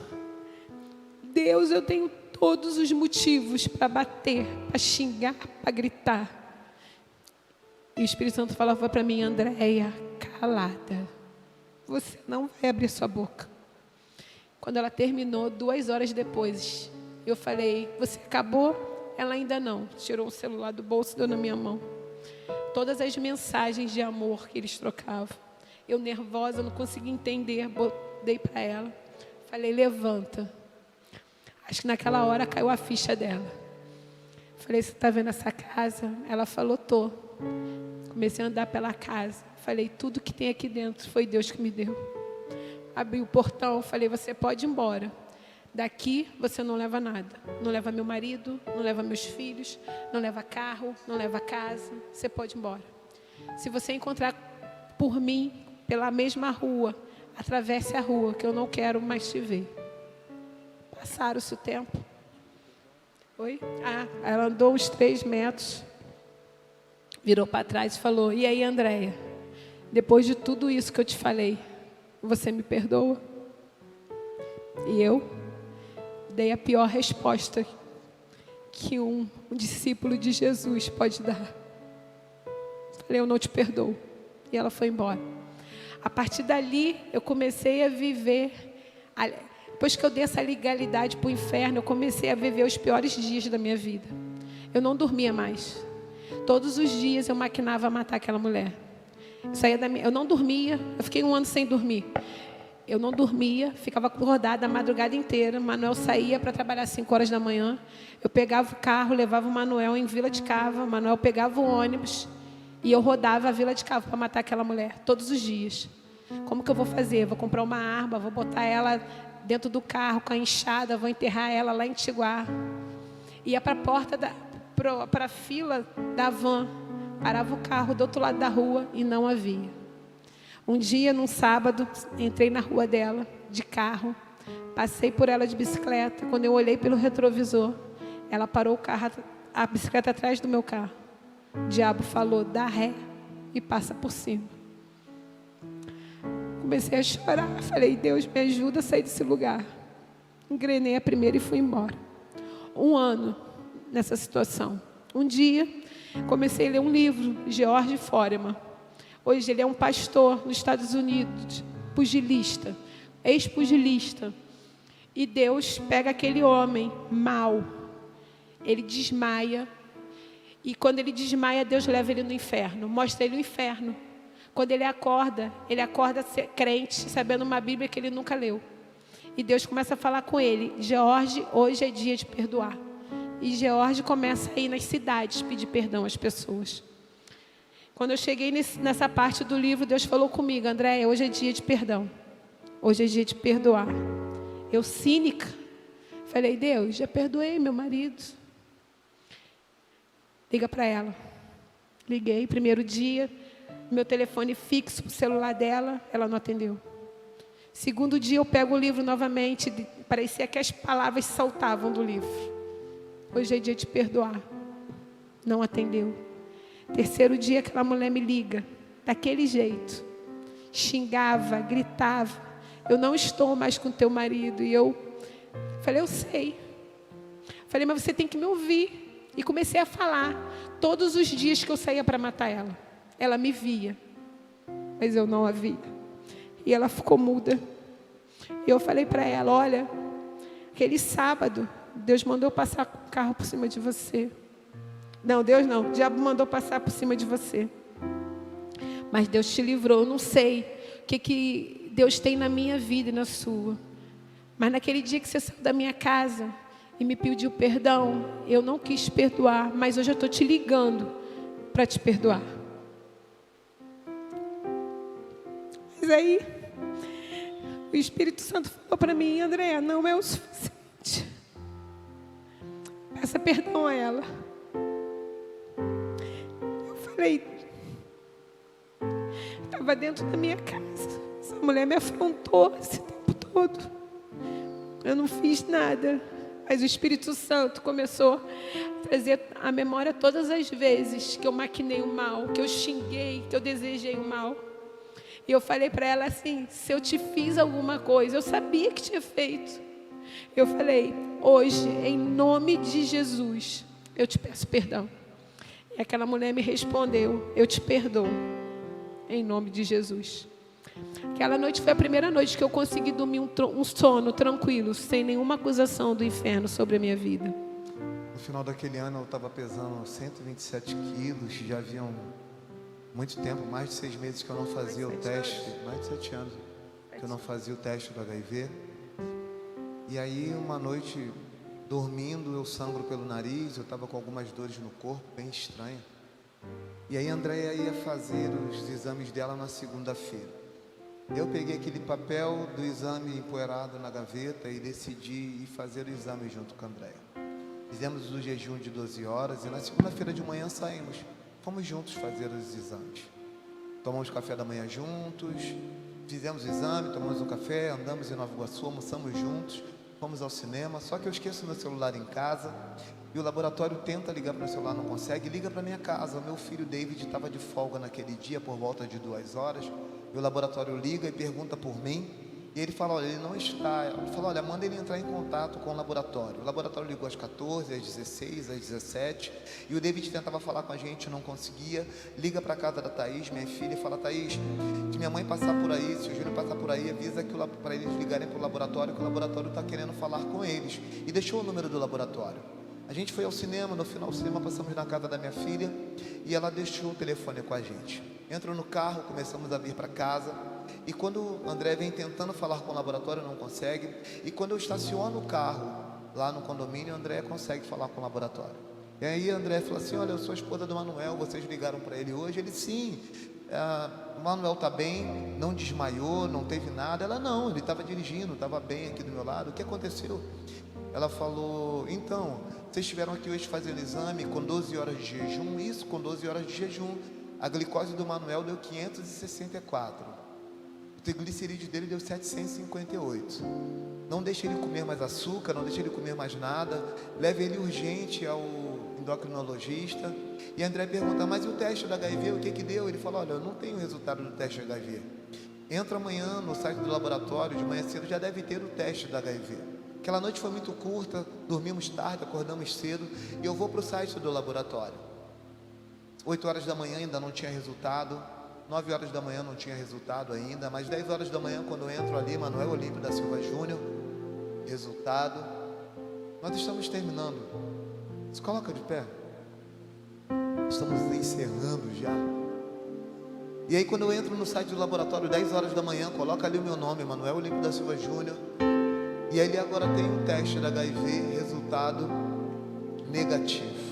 Deus, eu tenho todos os motivos para bater, para xingar, para gritar. E o Espírito Santo falava para mim, Andréia, calada. Você não vai abrir sua boca. Quando ela terminou, 2 horas depois, eu falei, você acabou? Ela ainda não. Tirou o celular do bolso e deu na minha mão. Todas as mensagens de amor que eles trocavam. Eu nervosa, não conseguia entender, dei para ela. Falei, levanta. Acho que naquela hora caiu a ficha dela. Falei, você está vendo essa casa? Ela falou, tô. Comecei a andar pela casa. Falei, tudo que tem aqui dentro foi Deus que me deu. Abri o portão, falei, você pode ir embora. Daqui você não leva nada. Não leva meu marido, não leva meus filhos, não leva carro, não leva casa. Você pode ir embora. Se você encontrar por mim, pela mesma rua, atravesse a rua, que eu não quero mais te ver. Passaram-se o tempo. Oi? Ela andou uns 3 metros, virou para trás e falou, e aí, Andréia, depois de tudo isso que eu te falei, você me perdoa? E eu dei a pior resposta que um discípulo de Jesus pode dar. Falei, eu não te perdoo. E ela foi embora. A partir dali, eu comecei a viver. Depois que eu dei essa legalidade para o inferno, eu comecei a viver os piores dias da minha vida. Eu não dormia mais. Todos os dias eu maquinava matar aquela mulher. Eu não dormia, eu fiquei 1 ano sem dormir. Eu não dormia, ficava acordada a madrugada inteira. Manuel saía para trabalhar às 5 horas da manhã. Eu pegava o carro, levava o Manuel em Vila de Cava. Manuel pegava o ônibus e eu rodava a Vila de Cava para matar aquela mulher, todos os dias. Como que eu vou fazer? Vou comprar uma arma, vou botar ela dentro do carro com a enxada, vou enterrar ela lá em Tiguá. Ia para a porta, para a fila da van, parava o carro do outro lado da rua e não havia. Um dia, num sábado, entrei na rua dela, de carro, passei por ela de bicicleta. Quando eu olhei pelo retrovisor, ela parou o carro, a bicicleta atrás do meu carro. O diabo falou, dá ré e passa por cima. Comecei a chorar, falei, Deus, me ajuda a sair desse lugar. Engrenei a primeira e fui embora. 1 ano nessa situação. Um dia, comecei a ler um livro, George Foreman. Hoje ele é um pastor nos Estados Unidos, pugilista, ex-pugilista. E Deus pega aquele homem mau, ele desmaia. E quando ele desmaia, Deus leva ele no inferno, mostra ele o inferno. Quando ele acorda crente, sabendo uma Bíblia que ele nunca leu. E Deus começa a falar com ele, George, hoje é dia de perdoar. E George começa a ir nas cidades pedir perdão às pessoas. Quando eu cheguei nessa parte do livro, Deus falou comigo, Andréia, hoje é dia de perdão. Hoje é dia de perdoar. Eu, cínica, falei, Deus, já perdoei meu marido. Liga para ela. Liguei, primeiro dia, meu telefone fixo, o celular dela, ela não atendeu. Segundo dia, eu pego o livro novamente, parecia que as palavras saltavam do livro. Hoje é dia de perdoar. Não atendeu. Terceiro dia, aquela mulher me liga, daquele jeito. Xingava, gritava. Eu não estou mais com teu marido. E eu falei, eu sei. Falei, mas você tem que me ouvir. E comecei a falar. Todos os dias que eu saía para matar ela. Ela me via. Mas eu não a via. E ela ficou muda. E eu falei para ela, olha, aquele sábado, Deus mandou passar com o carro por cima de você. Não, Deus não. O diabo mandou passar por cima de você. Mas Deus te livrou. Eu não sei o que Deus tem na minha vida e na sua. Mas naquele dia que você saiu da minha casa e me pediu perdão, eu não quis perdoar. Mas hoje eu estou te ligando para te perdoar. Mas aí, o Espírito Santo falou para mim, Andréia, não é o suficiente. Peça perdão a ela. Falei, estava dentro da minha casa. Essa mulher me afrontou esse tempo todo. todo. Eu não fiz nada. Mas o Espírito Santo começou a trazer à memória todas as vezes que eu maquinei o mal, que eu xinguei, que eu desejei o mal. E eu falei para ela assim, se eu te fiz alguma coisa, eu sabia que tinha feito. Eu falei, hoje, em nome de Jesus, eu te peço perdão. E aquela mulher me respondeu, eu te perdoo, em nome de Jesus. Aquela noite foi a primeira noite que eu consegui dormir um sono tranquilo, sem nenhuma acusação do inferno sobre a minha vida. No final daquele ano eu estava pesando 127 quilos, já havia muito tempo, mais de 6 meses que eu não fazia o teste, mais de 7 anos que eu não fazia o teste do HIV. E aí uma noite, dormindo, eu sangro pelo nariz, eu estava com algumas dores no corpo, bem estranha. E aí a Andréia ia fazer os exames dela na segunda-feira. Eu peguei aquele papel do exame empoeirado na gaveta e decidi ir fazer o exame junto com a Andréia. Fizemos o jejum de 12 horas e na segunda-feira de manhã saímos. Fomos juntos fazer os exames. Tomamos café da manhã juntos, fizemos o exame, tomamos um café, andamos em Nova Iguaçu, almoçamos juntos, fomos ao cinema. Só que eu esqueço meu celular em casa e o laboratório tenta ligar para o meu celular, não consegue, liga para minha casa. O meu filho David estava de folga naquele dia por volta de 2 horas. E o laboratório liga e pergunta por mim. E ele fala, olha, ele não está. Ele falou, olha, manda ele entrar em contato com o laboratório. O laboratório ligou às 14, às 16, às 17. E o David tentava falar com a gente, não conseguia. Liga para a casa da Thaís, minha filha, e fala, Thaís, se minha mãe passar por aí, se o Júnior passar por aí, avisa para eles ligarem para o laboratório, que o laboratório está querendo falar com eles. E deixou o número do laboratório. A gente foi ao cinema, no final do cinema passamos na casa da minha filha e ela deixou o telefone com a gente. Entro no carro, começamos a vir para casa e quando o André vem tentando falar com o laboratório, não consegue. E quando eu estaciono o carro lá no condomínio, o André consegue falar com o laboratório. E aí o André falou assim, olha, eu sou a esposa do Manuel, vocês ligaram para ele hoje? Ele, sim, o Manuel está bem, não desmaiou, não teve nada. Ela, não, ele estava dirigindo, estava bem aqui do meu lado, o que aconteceu? Ela falou, então, vocês estiveram aqui hoje fazendo exame com 12 horas de jejum, isso, com 12 horas de jejum. A glicose do Manuel deu 564. O triglicerídeo dele deu 758. Não deixe ele comer mais açúcar, não deixe ele comer mais nada. Leve ele urgente ao endocrinologista. E André pergunta, mas e o teste do HIV, o que deu? Ele fala, olha, eu não tenho o resultado do teste do HIV. Entra amanhã no site do laboratório, de manhã cedo já deve ter o teste do HIV. Aquela noite foi muito curta, dormimos tarde, acordamos cedo, e eu vou para o site do laboratório. 8 horas da manhã ainda não tinha resultado, 9 horas da manhã não tinha resultado ainda, mas 10 horas da manhã, quando eu entro ali, Manuel Olímpio da Silva Júnior, resultado. Nós estamos terminando. Se coloca de pé. Estamos encerrando já. E aí quando eu entro no site do laboratório, 10 horas da manhã, coloca ali o meu nome, Manuel Olímpio da Silva Júnior. E aí ele agora tem um teste da HIV, resultado negativo.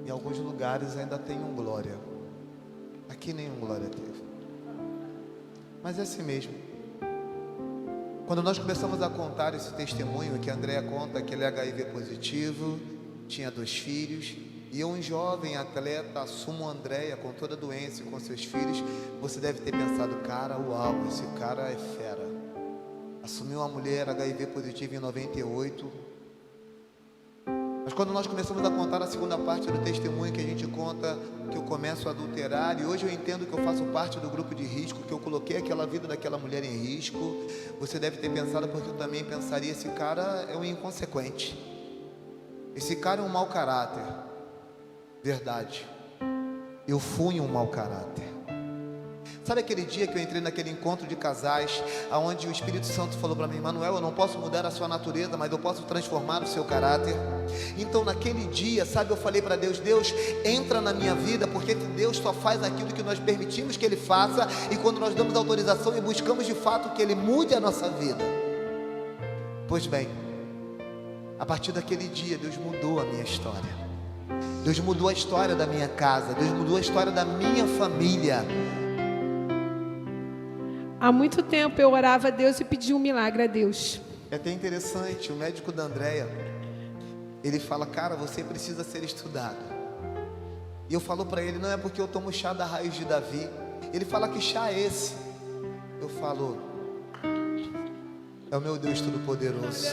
Em alguns lugares ainda tem um glória. Aqui nenhum glória teve. Mas é assim mesmo. Quando nós começamos a contar esse testemunho, que a Andréia conta que ele é HIV positivo, tinha 2 filhos, e eu, um jovem atleta, assumo a Andréia com toda a doença e com seus filhos. Você deve ter pensado, cara, uau, esse cara é fera. Assumiu uma mulher HIV positiva em 98. Mas quando nós começamos a contar a segunda parte do testemunho, que a gente conta que eu começo a adulterar, e hoje eu entendo que eu faço parte do grupo de risco, que eu coloquei aquela vida daquela mulher em risco. Você deve ter pensado, porque eu também pensaria, esse cara é um inconsequente. Esse cara é um mau caráter. Verdade, eu fui um mau caráter. Sabe aquele dia que eu entrei naquele encontro de casais, aonde o Espírito Santo falou para mim, Manuel, eu não posso mudar a sua natureza, mas eu posso transformar o seu caráter. Então naquele dia, sabe, eu falei para Deus, Deus, entra na minha vida, porque Deus só faz aquilo que nós permitimos que Ele faça, e quando nós damos autorização e buscamos de fato que Ele mude a nossa vida. Pois bem, a partir daquele dia, Deus mudou a minha história. Deus mudou a história da minha casa. Deus mudou a história da minha família. Há muito tempo eu orava a Deus e pedi um milagre a Deus. É até interessante, o médico da Andréia, ele fala, cara, você precisa ser estudado. E eu falo para ele, não é porque eu tomo chá da raiz de Davi, Ele fala que chá é esse. Eu falo, é o meu Deus Todo-Poderoso.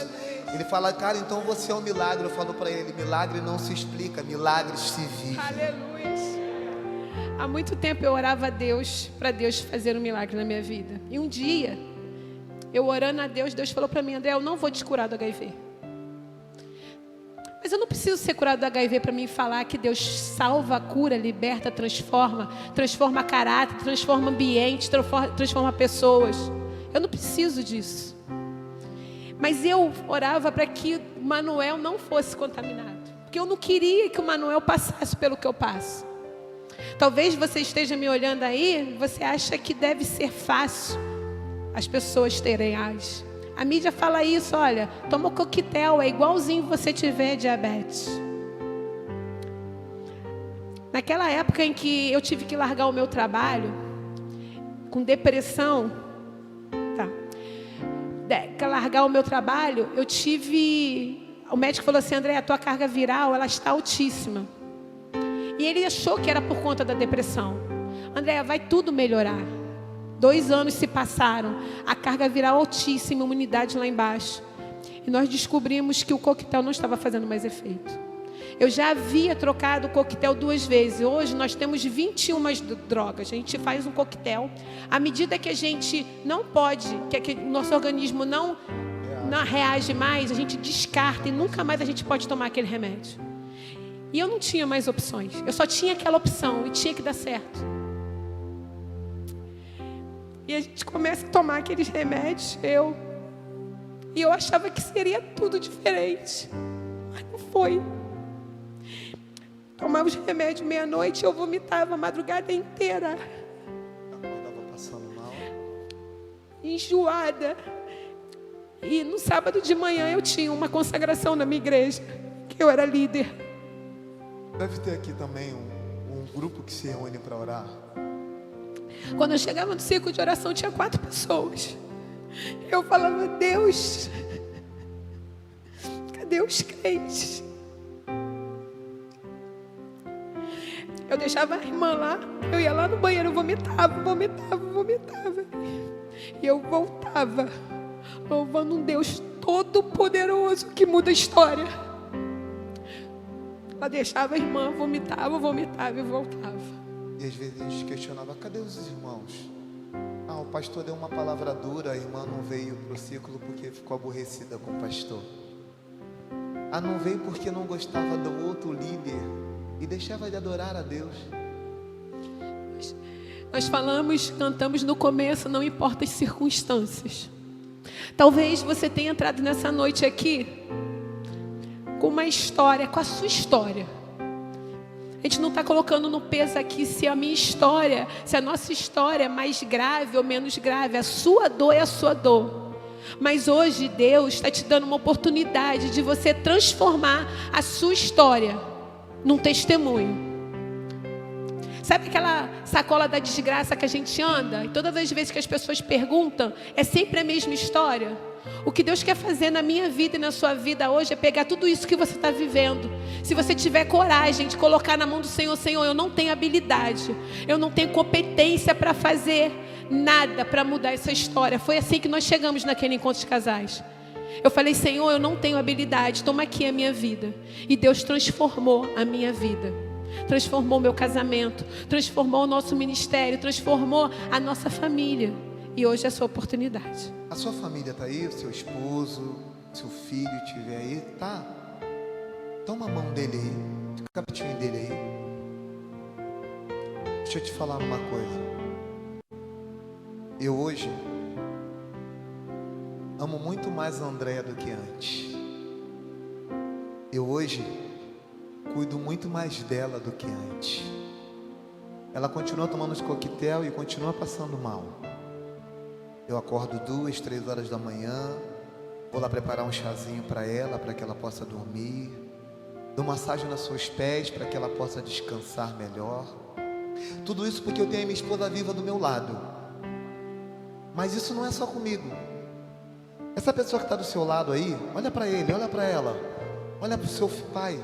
Ele fala, cara, então você é um milagre. Eu falo para ele, milagre não se explica, milagres se vive. Aleluia. Há muito tempo eu orava a Deus, para Deus fazer um milagre na minha vida. E um dia, eu orando a Deus, Deus falou para mim, André, eu não vou te curar do HIV. Mas eu não preciso ser curado do HIV para mim falar que Deus salva, cura, liberta, transforma caráter, transforma ambiente, transforma pessoas. Eu não preciso disso. Mas eu orava para que o Manuel não fosse contaminado. Porque eu não queria que o Manuel passasse pelo que eu passo. Talvez você esteja me olhando aí, você acha que deve ser fácil as pessoas terem AIDS. A mídia fala isso, olha, toma coquetel, é igualzinho você tiver diabetes. Naquela época em que eu tive que largar o meu trabalho, com depressão, largar o meu trabalho, o médico falou assim, André, a tua carga viral, ela está altíssima. E ele achou que era por conta da depressão. André, vai tudo melhorar. 2 anos se passaram, a carga viral altíssima, a imunidade lá embaixo. E nós descobrimos que o coquetel não estava fazendo mais efeito. Eu já havia trocado o coquetel 2 vezes. Hoje nós temos 21 drogas. A gente faz um coquetel. À medida que a gente não pode, que o nosso organismo não reage mais, a gente descarta e nunca mais a gente pode tomar aquele remédio. E eu não tinha mais opções. Eu só tinha aquela opção e tinha que dar certo. E a gente começa a tomar aqueles remédios, e eu achava que seria tudo diferente, mas não foi. Tomava os remédios meia-noite, eu vomitava a madrugada inteira. Acordava passando mal. Enjoada. E no sábado de manhã eu tinha uma consagração na minha igreja, que eu era líder. Deve ter aqui também um grupo que se reúne para orar. Quando eu chegava no círculo de oração, tinha 4 pessoas. Eu falava, Deus, cadê os crentes? Eu deixava a irmã lá, eu ia lá no banheiro, eu vomitava. E eu voltava, louvando um Deus todo-poderoso que muda a história. Ela deixava a irmã, vomitava e voltava. E às vezes a gente questionava, cadê os irmãos? O pastor deu uma palavra dura, a irmã não veio para o círculo porque ficou aborrecida com o pastor. Não veio porque não gostava do outro líder e deixava de adorar a Deus. Nós cantamos no começo, não importa as circunstâncias. Talvez você tenha entrado nessa noite aqui com uma história, com a sua história. A gente não está colocando no peso aqui se a minha história, se a nossa história é mais grave ou menos grave. A sua dor é a sua dor. Mas hoje Deus está te dando uma oportunidade de você transformar a sua história num testemunho. Sabe aquela sacola da desgraça que a gente anda? E todas as vezes que as pessoas perguntam, é sempre a mesma história. O que Deus quer fazer na minha vida e na sua vida hoje é pegar tudo isso que você está vivendo. Se você tiver coragem de colocar na mão do Senhor, Senhor, eu não tenho habilidade, eu não tenho competência para fazer nada para mudar essa história. Foi assim que nós chegamos naquele encontro de casais. Eu falei, Senhor, eu não tenho habilidade, toma aqui a minha vida. E Deus transformou a minha vida. Transformou meu casamento, transformou o nosso ministério, transformou a nossa família. E hoje é a sua oportunidade. A sua família está aí, o seu esposo, seu filho estiver aí, tá? Toma a mão dele aí, fica pertinho dele aí. Deixa eu te falar uma coisa. Eu hoje amo muito mais a Andréia do que antes. Eu hoje cuido muito mais dela do que antes. Ela continua tomando os coquetel e continua passando mal. Eu acordo 2, 3 horas da manhã, vou lá preparar um chazinho para ela, para que ela possa dormir. Dou massagem nos seus pés para que ela possa descansar melhor. Tudo isso porque eu tenho a minha esposa viva do meu lado. Mas isso não é só comigo. Essa pessoa que está do seu lado aí, olha para ele, olha para ela, olha para o seu pai,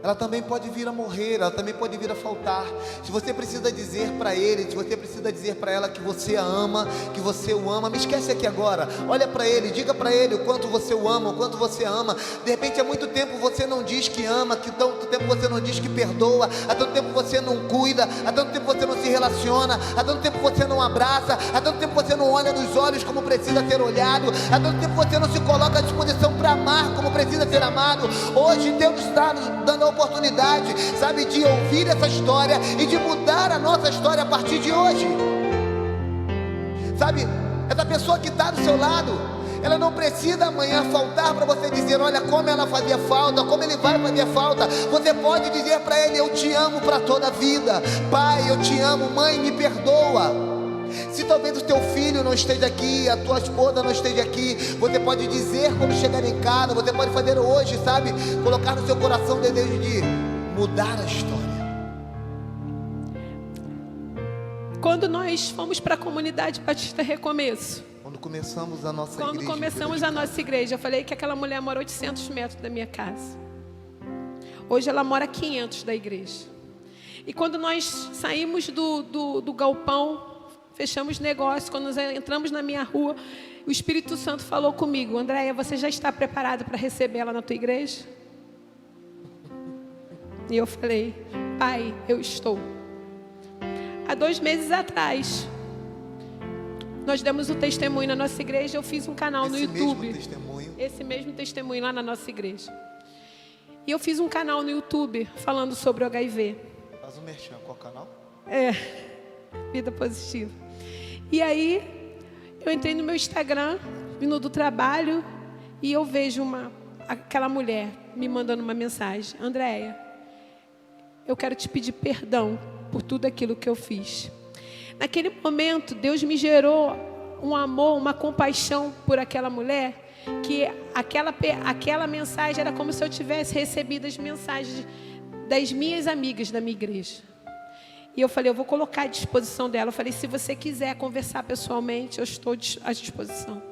ela também pode vir a morrer, ela também pode vir a faltar. Se você precisa dizer para ele, se você precisa dizer para ela que você a ama, que você o ama, me esquece aqui agora, olha para ele, diga para ele o quanto você o ama, o quanto você ama. De repente há muito tempo você não diz que ama, que tanto tempo você não diz que perdoa, há tanto tempo você não cuida, há tanto tempo você não se relaciona, há tanto tempo você não abraça, há tanto tempo você não olha nos olhos como precisa ser olhado, há tanto tempo você não se coloca à disposição para amar como precisa ser amado. Hoje Deus está nos dando a oportunidade, sabe, de ouvir essa história e de mudar a nossa história a partir de hoje. Sabe, essa pessoa que está do seu lado, ela não precisa amanhã faltar para você dizer, olha como ela fazia falta, como ele vai fazer falta. Você pode dizer para ele, eu te amo para toda a vida. Pai, eu te amo. Mãe, me perdoa. Se talvez o teu filho não esteja aqui, a tua esposa não esteja aqui, você pode dizer quando chegar em casa, você pode fazer hoje, sabe, colocar no seu coração o desejo de mudar a história. Quando nós fomos para a comunidade Batista Recomeço, Quando começamos a nossa quando igreja, começamos a nossa igreja, eu falei que aquela mulher mora 800 metros da minha casa. Hoje ela mora a 500 da igreja. E quando nós saímos do galpão, fechamos negócio, quando nós entramos na minha rua, o Espírito Santo falou comigo, Andréia, você já está preparada para receber ela na tua igreja? E eu falei, pai, eu estou. Há 2 meses atrás, nós demos o testemunho na nossa igreja, eu fiz um canal no YouTube. Esse mesmo testemunho lá na nossa igreja. E eu fiz um canal no YouTube falando sobre o HIV. Faz um merchan, qual canal? Vida Positiva. E aí, eu entrei no meu Instagram, vindo do trabalho, e eu vejo aquela mulher me mandando uma mensagem. Andréia, eu quero te pedir perdão por tudo aquilo que eu fiz. Naquele momento, Deus me gerou um amor, uma compaixão por aquela mulher, que aquela mensagem era como se eu tivesse recebido as mensagens das minhas amigas da minha igreja. E eu falei, eu vou colocar à disposição dela. Eu falei, se você quiser conversar pessoalmente, eu estou à disposição.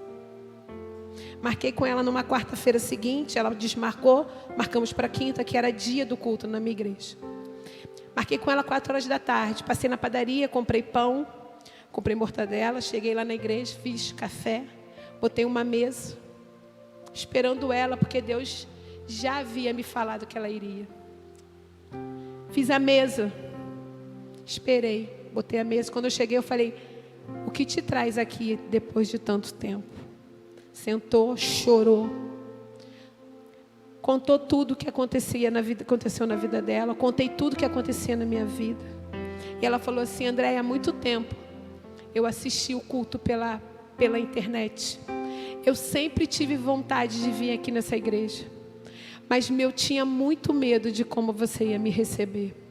Marquei com ela numa quarta-feira seguinte, ela desmarcou, marcamos para quinta, que era dia do culto na minha igreja. Marquei com ela 4 horas da tarde, passei na padaria, comprei pão, comprei mortadela, cheguei lá na igreja, fiz café, botei uma mesa, esperando ela, porque Deus já havia me falado que ela iria. Fiz a mesa. Esperei, botei a mesa. Quando eu cheguei, eu falei, o que te traz aqui depois de tanto tempo? Sentou, chorou. Contou tudo o que aconteceu na vida dela. Contei tudo o que acontecia na minha vida. E ela falou assim, Andréia, há muito tempo eu assisti o culto pela internet. Eu sempre tive vontade de vir aqui nessa igreja. Mas eu tinha muito medo de como você ia me receber.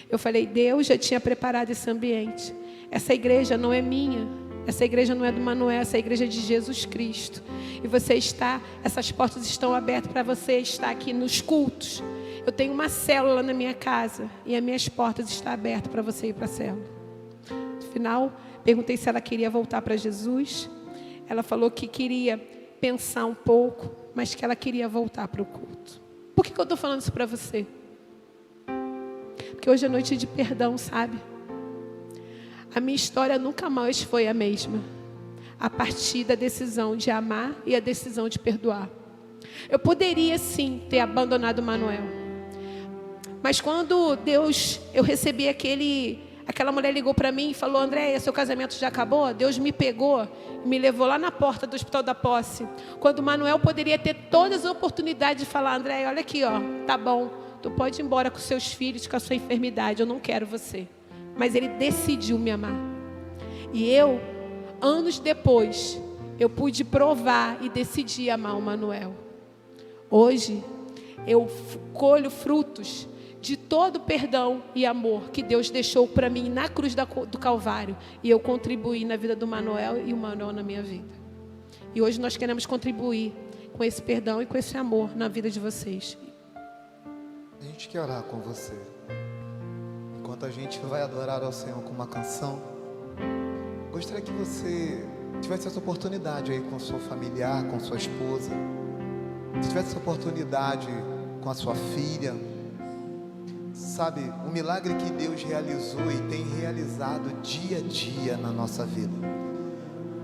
Eu falei, Deus já tinha preparado esse ambiente. Essa igreja não é minha. Essa igreja não é do Manuel, essa igreja é de Jesus Cristo. E essas portas estão abertas para você estar aqui nos cultos. Eu tenho uma célula na minha casa e as minhas portas estão abertas para você ir para a célula. No final, perguntei se ela queria voltar para Jesus. Ela falou que queria pensar um pouco, mas que ela queria voltar para o culto. Por que eu estou falando isso para você? Porque hoje é noite de perdão, sabe? A minha história nunca mais foi a mesma. A partir da decisão de amar e a decisão de perdoar. Eu poderia sim ter abandonado o Manuel. Mas quando eu recebi aquela mulher ligou para mim e falou, Andréia, seu casamento já acabou? Deus me pegou e me levou lá na porta do Hospital da Posse. Quando o Manuel poderia ter todas as oportunidades de falar, Andréia, olha aqui, ó, tá bom. Tu pode ir embora com seus filhos, com a sua enfermidade, eu não quero você. Mas ele decidiu me amar. E eu, anos depois, eu pude provar e decidir amar o Manuel. Hoje, eu colho frutos de todo o perdão e amor que Deus deixou para mim na cruz do Calvário. E eu contribuí na vida do Manuel e o Manuel na minha vida. E hoje nós queremos contribuir com esse perdão e com esse amor na vida de vocês. A gente quer orar com você. Enquanto a gente vai adorar ao Senhor com uma canção, gostaria que você tivesse essa oportunidade aí com sua familiar, com sua esposa. Se tivesse essa oportunidade com a sua filha, Sabe, o milagre que Deus realizou e tem realizado dia a dia na nossa vida.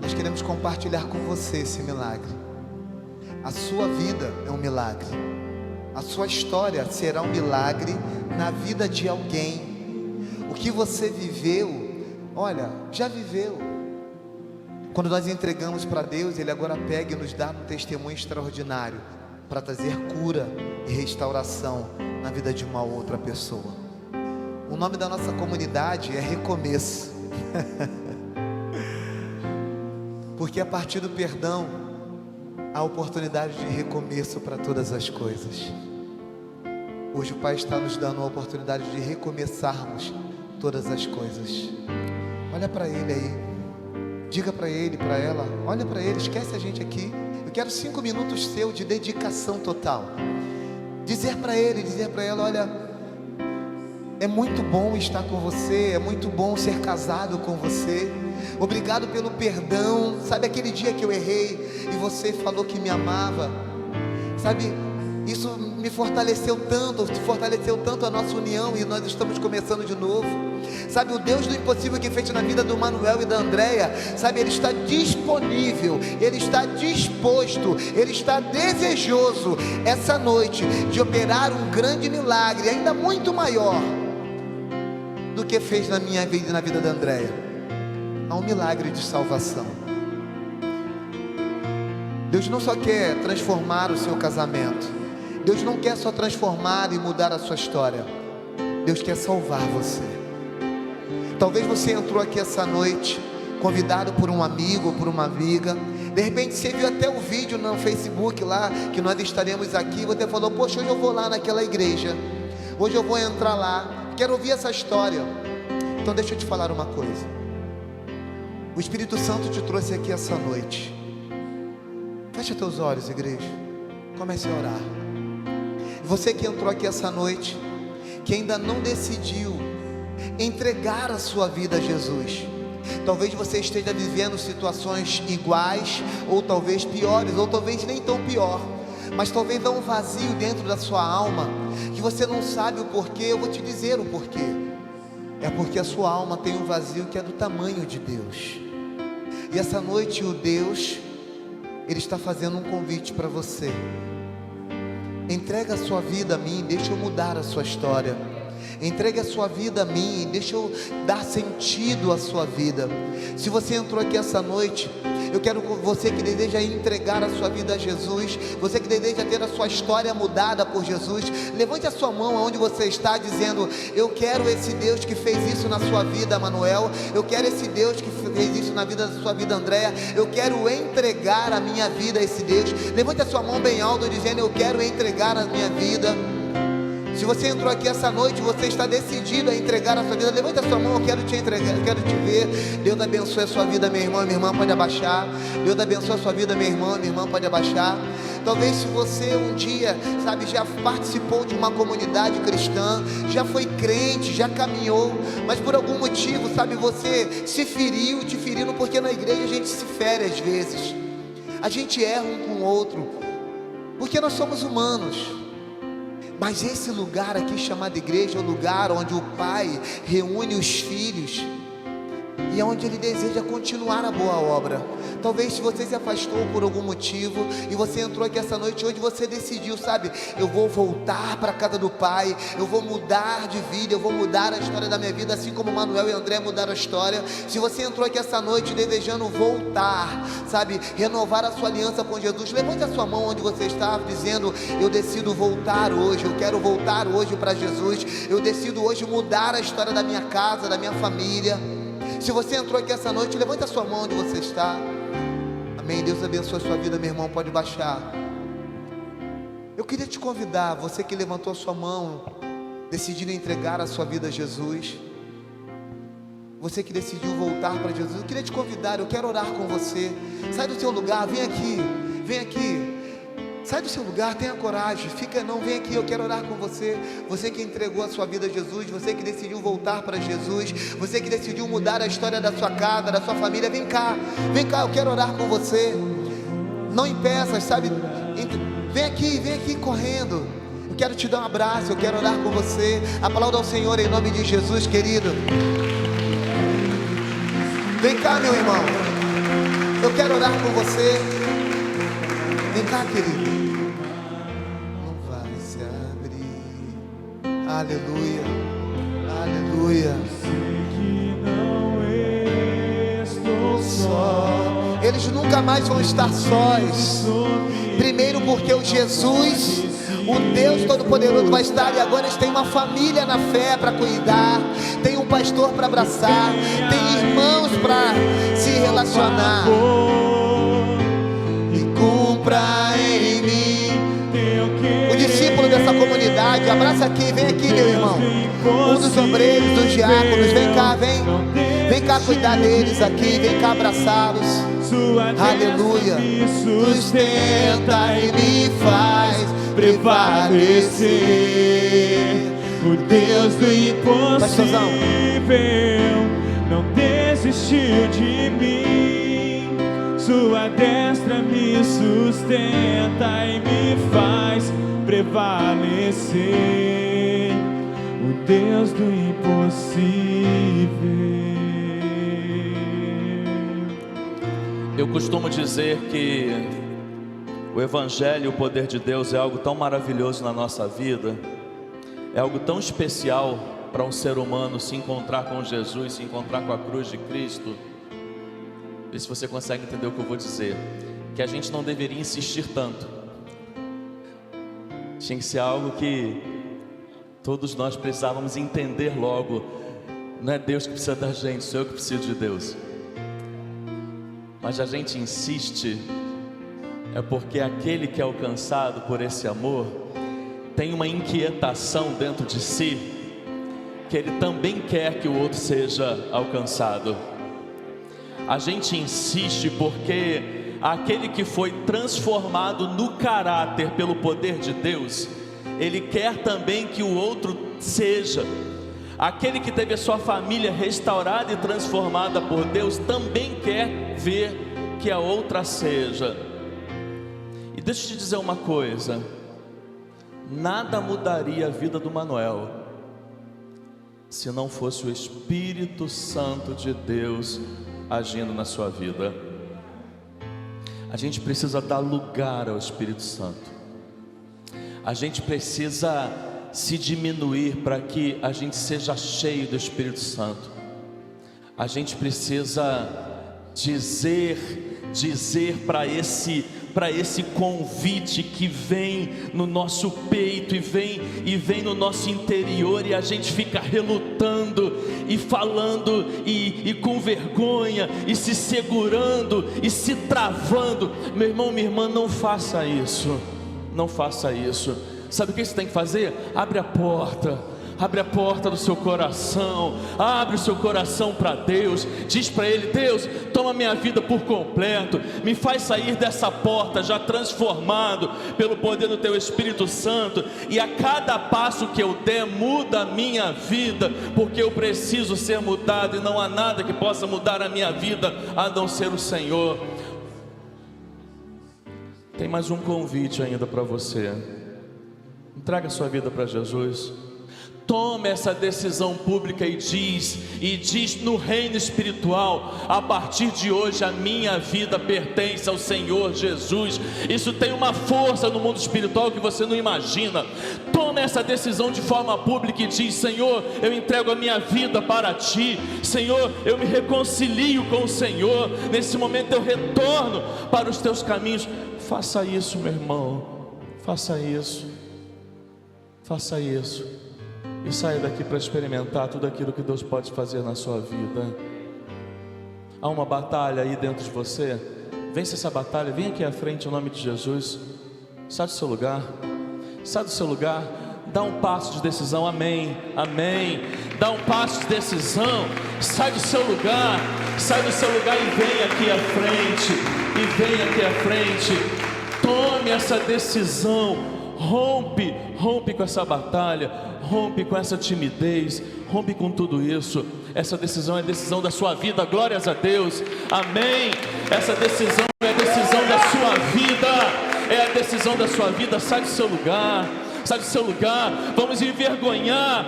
Nós queremos compartilhar com você esse milagre. A sua vida é um milagre. A sua história será um milagre na vida de alguém. O que você viveu, olha, já viveu. Quando nós entregamos para Deus, Ele agora pega e nos dá um testemunho extraordinário para trazer cura e restauração na vida de uma outra pessoa. O nome da nossa comunidade é Recomeço. Porque a partir do perdão há oportunidade de recomeço para todas as coisas. Hoje o Pai está nos dando a oportunidade de recomeçarmos todas as coisas. Olha para Ele aí, diga para Ele, para ela, olha para Ele, esquece a gente aqui. Eu quero 5 minutos seu de dedicação total. Dizer para Ele, dizer para ela, olha, é muito bom estar com você, é muito bom ser casado com você. Obrigado pelo perdão. Sabe aquele dia que eu errei e você falou que me amava? Sabe, isso me fortaleceu tanto a nossa união, e nós estamos começando de novo. Sabe, o Deus do impossível que fez na vida do Manuel e da Andréia, sabe, Ele está disponível, Ele está disposto, Ele está desejoso essa noite de operar um grande milagre, ainda muito maior do que fez na minha vida e na vida da Andréia. Há um milagre de salvação. Deus não só quer transformar o seu casamento, Deus não quer só transformar e mudar a sua história, Deus quer salvar você. Talvez você entrou aqui essa noite convidado por um amigo ou por uma amiga. De repente você viu até o vídeo no Facebook lá, que nós estaremos aqui, e você falou, poxa, hoje eu vou lá naquela igreja, hoje eu vou entrar lá, quero ouvir essa história. Então deixa eu te falar uma coisa. O Espírito Santo te trouxe aqui essa noite. Feche teus olhos, igreja. Comece a orar. Você que entrou aqui essa noite, que ainda não decidiu entregar a sua vida a Jesus. Talvez você esteja vivendo situações iguais, ou talvez piores, ou talvez nem tão pior. Mas talvez há um vazio dentro da sua alma, que você não sabe o porquê. Eu vou te dizer o porquê. É porque a sua alma tem um vazio que é do tamanho de Deus. E essa noite o Deus, Ele está fazendo um convite para você. Entrega a sua vida a mim, deixa eu mudar a sua história. Entregue a sua vida a mim, deixa eu dar sentido à sua vida. Se você entrou aqui essa noite, eu quero você que deseja entregar a sua vida a Jesus, você que deseja ter a sua história mudada por Jesus, levante a sua mão aonde você está, dizendo, eu quero esse Deus que fez isso na sua vida, Manuel. Eu quero esse Deus que fez isso na vida da sua vida, Andréia. Eu quero entregar a minha vida a esse Deus. Levante a sua mão bem alto, dizendo, eu quero entregar a minha vida. Se você entrou aqui essa noite, você está decidido a entregar a sua vida, levanta a sua mão, eu quero te entregar, eu quero te ver. Deus abençoe a sua vida, meu irmão, minha irmã, pode abaixar. Deus abençoe a sua vida, meu irmão, minha irmã, pode abaixar. Talvez se você um dia, sabe, já participou de uma comunidade cristã, já foi crente, já caminhou, mas por algum motivo, sabe, você se feriu, te ferindo, porque na igreja a gente se fere às vezes. A gente erra um com o outro, porque nós somos humanos. Mas esse lugar aqui chamado igreja é o lugar onde o Pai reúne os filhos e é onde Ele deseja continuar a boa obra. Talvez se você se afastou por algum motivo e você entrou aqui essa noite, hoje você decidiu, sabe, eu vou voltar para a casa do Pai, eu vou mudar de vida, eu vou mudar a história da minha vida, assim como Manuel e André mudaram a história. Se você entrou aqui essa noite desejando voltar, sabe, renovar a sua aliança com Jesus, levante a sua mão onde você está, dizendo, eu decido voltar hoje, eu quero voltar hoje para Jesus, eu decido hoje mudar a história da minha casa, da minha família. Se você entrou aqui essa noite, levante a sua mão onde você está. Amém, Deus abençoe a sua vida, meu irmão, pode baixar. Eu queria te convidar, você que levantou a sua mão, decidindo entregar a sua vida a Jesus, você que decidiu voltar para Jesus, eu queria te convidar, eu quero orar com você. Sai do seu lugar, vem aqui. Sai do seu lugar, tenha coragem, vem aqui, eu quero orar com você. Você que entregou a sua vida a Jesus, você que decidiu voltar para Jesus, você que decidiu mudar a história da sua casa, da sua família, vem cá, eu quero orar com você. Não impeça, sabe, vem aqui correndo. Eu Eu quero te dar um abraço, eu quero orar com você. Aplauda ao Senhor em nome de Jesus, querido. Vem cá, meu irmão. Eu quero orar com você. Vem cá, querido. Não vai se abrir. Aleluia. Aleluia. Só. Eles nunca mais vão estar sós. Primeiro porque o Jesus, o Deus Todo-Poderoso vai estar. E agora eles têm uma família na fé para cuidar. Tem um pastor para abraçar. Tem irmãos para se relacionar. E cumpra em mim. O discípulo dessa comunidade, abraça aqui, vem aqui, meu irmão. Um dos obreiros, dos diáconos, vem cá, vem. Vem cá cuidar deles aqui, vem cá abraçá-los. Aleluia. Sustenta e me faz prevalecer. O Deus do impossível não desistiu de mim. Sua destra me sustenta e me faz prevalecer. O Deus do impossível. Eu costumo dizer que o Evangelho e o poder de Deus é algo tão maravilhoso na nossa vida, é algo tão especial para um ser humano se encontrar com Jesus, se encontrar com a cruz de Cristo. Vê se você consegue entender o que eu vou dizer, que a gente não deveria insistir tanto. Tinha que ser algo que todos nós precisávamos entender logo. Não é Deus que precisa da gente, sou eu que preciso de Deus. Mas a gente insiste, é porque aquele que é alcançado por esse amor tem uma inquietação dentro de si, que ele também quer que o outro seja alcançado. A gente insiste porque aquele que foi transformado no caráter pelo poder de Deus, ele quer também que o outro seja. Aquele que teve a sua família restaurada e transformada por Deus também quer ver que a outra seja. E deixa eu te dizer uma coisa: nada mudaria a vida do Manuel se não fosse o Espírito Santo de Deus agindo na sua vida. A gente precisa dar lugar ao Espírito Santo. A gente precisa se diminuir para que a gente seja cheio do Espírito Santo. A gente precisa dizer para esse convite que vem no nosso peito e vem no nosso interior, e a gente fica relutando e falando e com vergonha e se segurando e se travando. Meu irmão, minha irmã, não faça isso. Não faça isso. Sabe o que você tem que fazer? Abre a porta do seu coração, abre o seu coração para Deus, diz para Ele: Deus, toma minha vida por completo, me faz sair dessa porta já transformado pelo poder do Teu Espírito Santo, e a cada passo que eu der, muda a minha vida, porque eu preciso ser mudado, e não há nada que possa mudar a minha vida, a não ser o Senhor. Tem mais um convite ainda para você. Entrega a sua vida para Jesus. Tome essa decisão pública e diz no reino espiritual: a partir de hoje a minha vida pertence ao Senhor Jesus. Isso tem uma força no mundo espiritual que você não imagina. Tome essa decisão de forma pública e diz: Senhor, eu entrego a minha vida para Ti. Senhor, eu me reconcilio com o Senhor. Nesse momento eu retorno para os Teus caminhos. Faça isso, meu irmão. Faça isso. Faça isso. E saia daqui para experimentar tudo aquilo que Deus pode fazer na sua vida. Há uma batalha aí dentro de você. Vence essa batalha, vem aqui à frente em nome de Jesus. Sai do seu lugar. Sai do seu lugar. Dá um passo de decisão, amém, amém. Dá um passo de decisão. Sai do seu lugar. Sai do seu lugar e vem aqui à frente. E vem aqui à frente. Tome essa decisão. Rompe com essa batalha, rompe com essa timidez, rompe com tudo isso. Essa decisão é a decisão da sua vida, glórias a Deus, amém. Essa decisão é a decisão da sua vida, é a decisão da sua vida. Sai do seu lugar, sai do seu lugar. Vamos envergonhar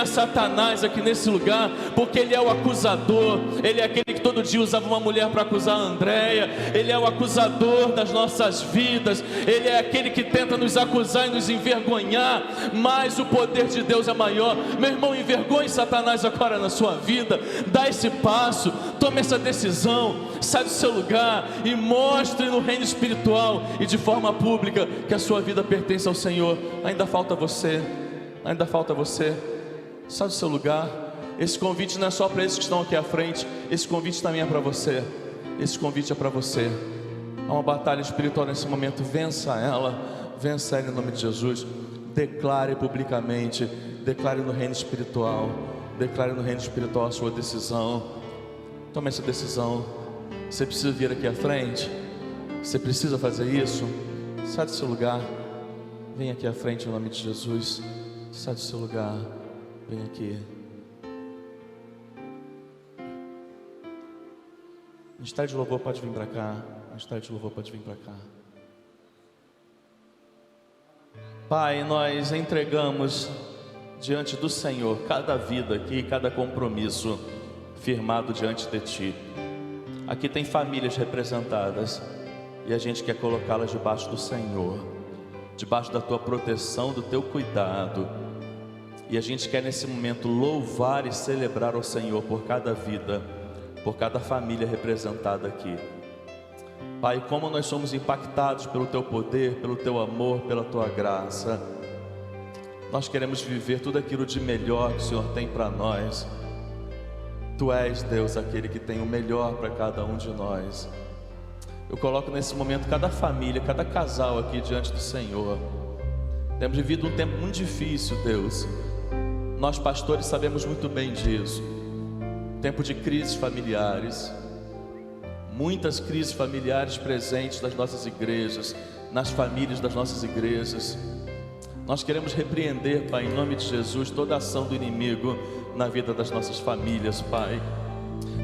Satanás aqui nesse lugar, porque ele é o acusador, ele é aquele que todo dia usava uma mulher para acusar a Andréia, ele é o acusador das nossas vidas, ele é aquele que tenta nos acusar e nos envergonhar, mas o poder de Deus é maior. Meu irmão, envergonhe Satanás agora na sua vida, dá esse passo, tome essa decisão, sai do seu lugar e mostre no reino espiritual e de forma pública que a sua vida pertence ao Senhor. Ainda falta você, sai do seu lugar. Esse convite não é só para esses que estão aqui à frente, esse convite também é para você, esse convite é para você. Há uma batalha espiritual nesse momento, vença ela em nome de Jesus. Declare publicamente, declare no reino espiritual a sua decisão. Tome essa decisão. Você precisa vir aqui à frente, você precisa fazer isso. Sai do seu lugar, vem aqui à frente em nome de Jesus. Sai do seu lugar, vem aqui. Ministério de louvor pode vir para cá. Ministério de louvor pode vir para cá. Pai, nós entregamos diante do Senhor cada vida aqui, cada compromisso firmado diante de Ti. Aqui tem famílias representadas e a gente quer colocá-las debaixo do Senhor, debaixo da Tua proteção, do Teu cuidado. E a gente quer nesse momento louvar e celebrar ao Senhor por cada vida, por cada família representada aqui. Pai, como nós somos impactados pelo Teu poder, pelo Teu amor, pela Tua graça. Nós queremos viver tudo aquilo de melhor que o Senhor tem para nós. Tu és, Deus, aquele que tem o melhor para cada um de nós. Eu coloco nesse momento cada família, cada casal aqui diante do Senhor. Temos vivido um tempo muito difícil, Deus. Nós pastores sabemos muito bem disso. Tempo de crises familiares. Muitas crises familiares presentes nas nossas igrejas, nas famílias das nossas igrejas. Nós queremos repreender, Pai, em nome de Jesus, toda ação do inimigo na vida das nossas famílias, Pai.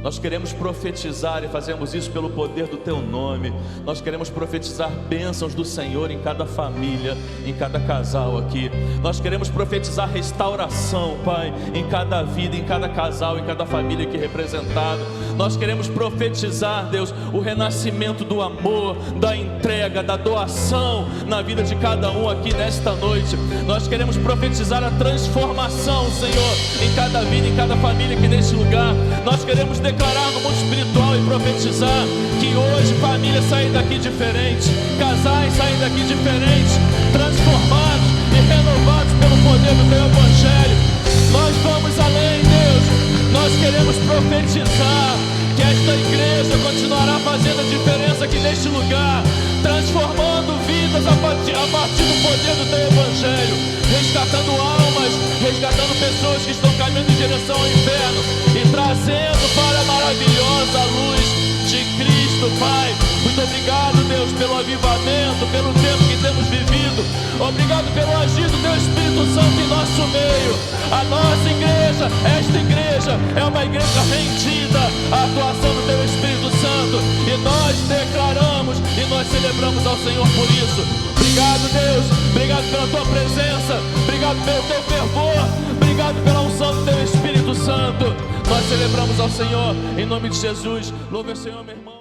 Nós queremos profetizar e fazemos isso pelo poder do Teu nome. Nós queremos profetizar bênçãos do Senhor em cada família, em cada casal aqui. Nós queremos profetizar restauração, Pai, em cada vida, em cada casal, em cada família aqui representada. Nós queremos profetizar, Deus, o renascimento do amor, da entrega, da doação na vida de cada um aqui nesta noite. Nós queremos profetizar a transformação, Senhor, em cada vida, em cada família aqui neste lugar. Nós queremos declarar no mundo espiritual e profetizar que hoje famílias saem daqui diferentes, casais saem daqui diferentes, transformados e renovados pelo poder do Teu Evangelho. Nós vamos além, Deus. Nós queremos profetizar que esta igreja continuará fazendo a diferença aqui neste lugar, transformando vidas a partir do poder do Teu Evangelho, resgatando almas, resgatando pessoas que estão caminhando em direção ao inferno e trazendo para a maravilhosa luz de Cristo, Pai. Muito obrigado, Deus, pelo avivamento, pelo tempo que temos vivido. Obrigado pelo agir do Teu Espírito Santo em nosso meio. A nossa igreja, esta igreja, é uma igreja rendida à atuação do Teu Espírito Santo. E nós declaramos e nós celebramos ao Senhor por isso. Obrigado, Deus. Obrigado pela Tua presença. Obrigado pelo Teu fervor. Obrigado pela unção do Teu Espírito Santo. Nós celebramos ao Senhor em nome de Jesus. Louve o Senhor, meu irmão.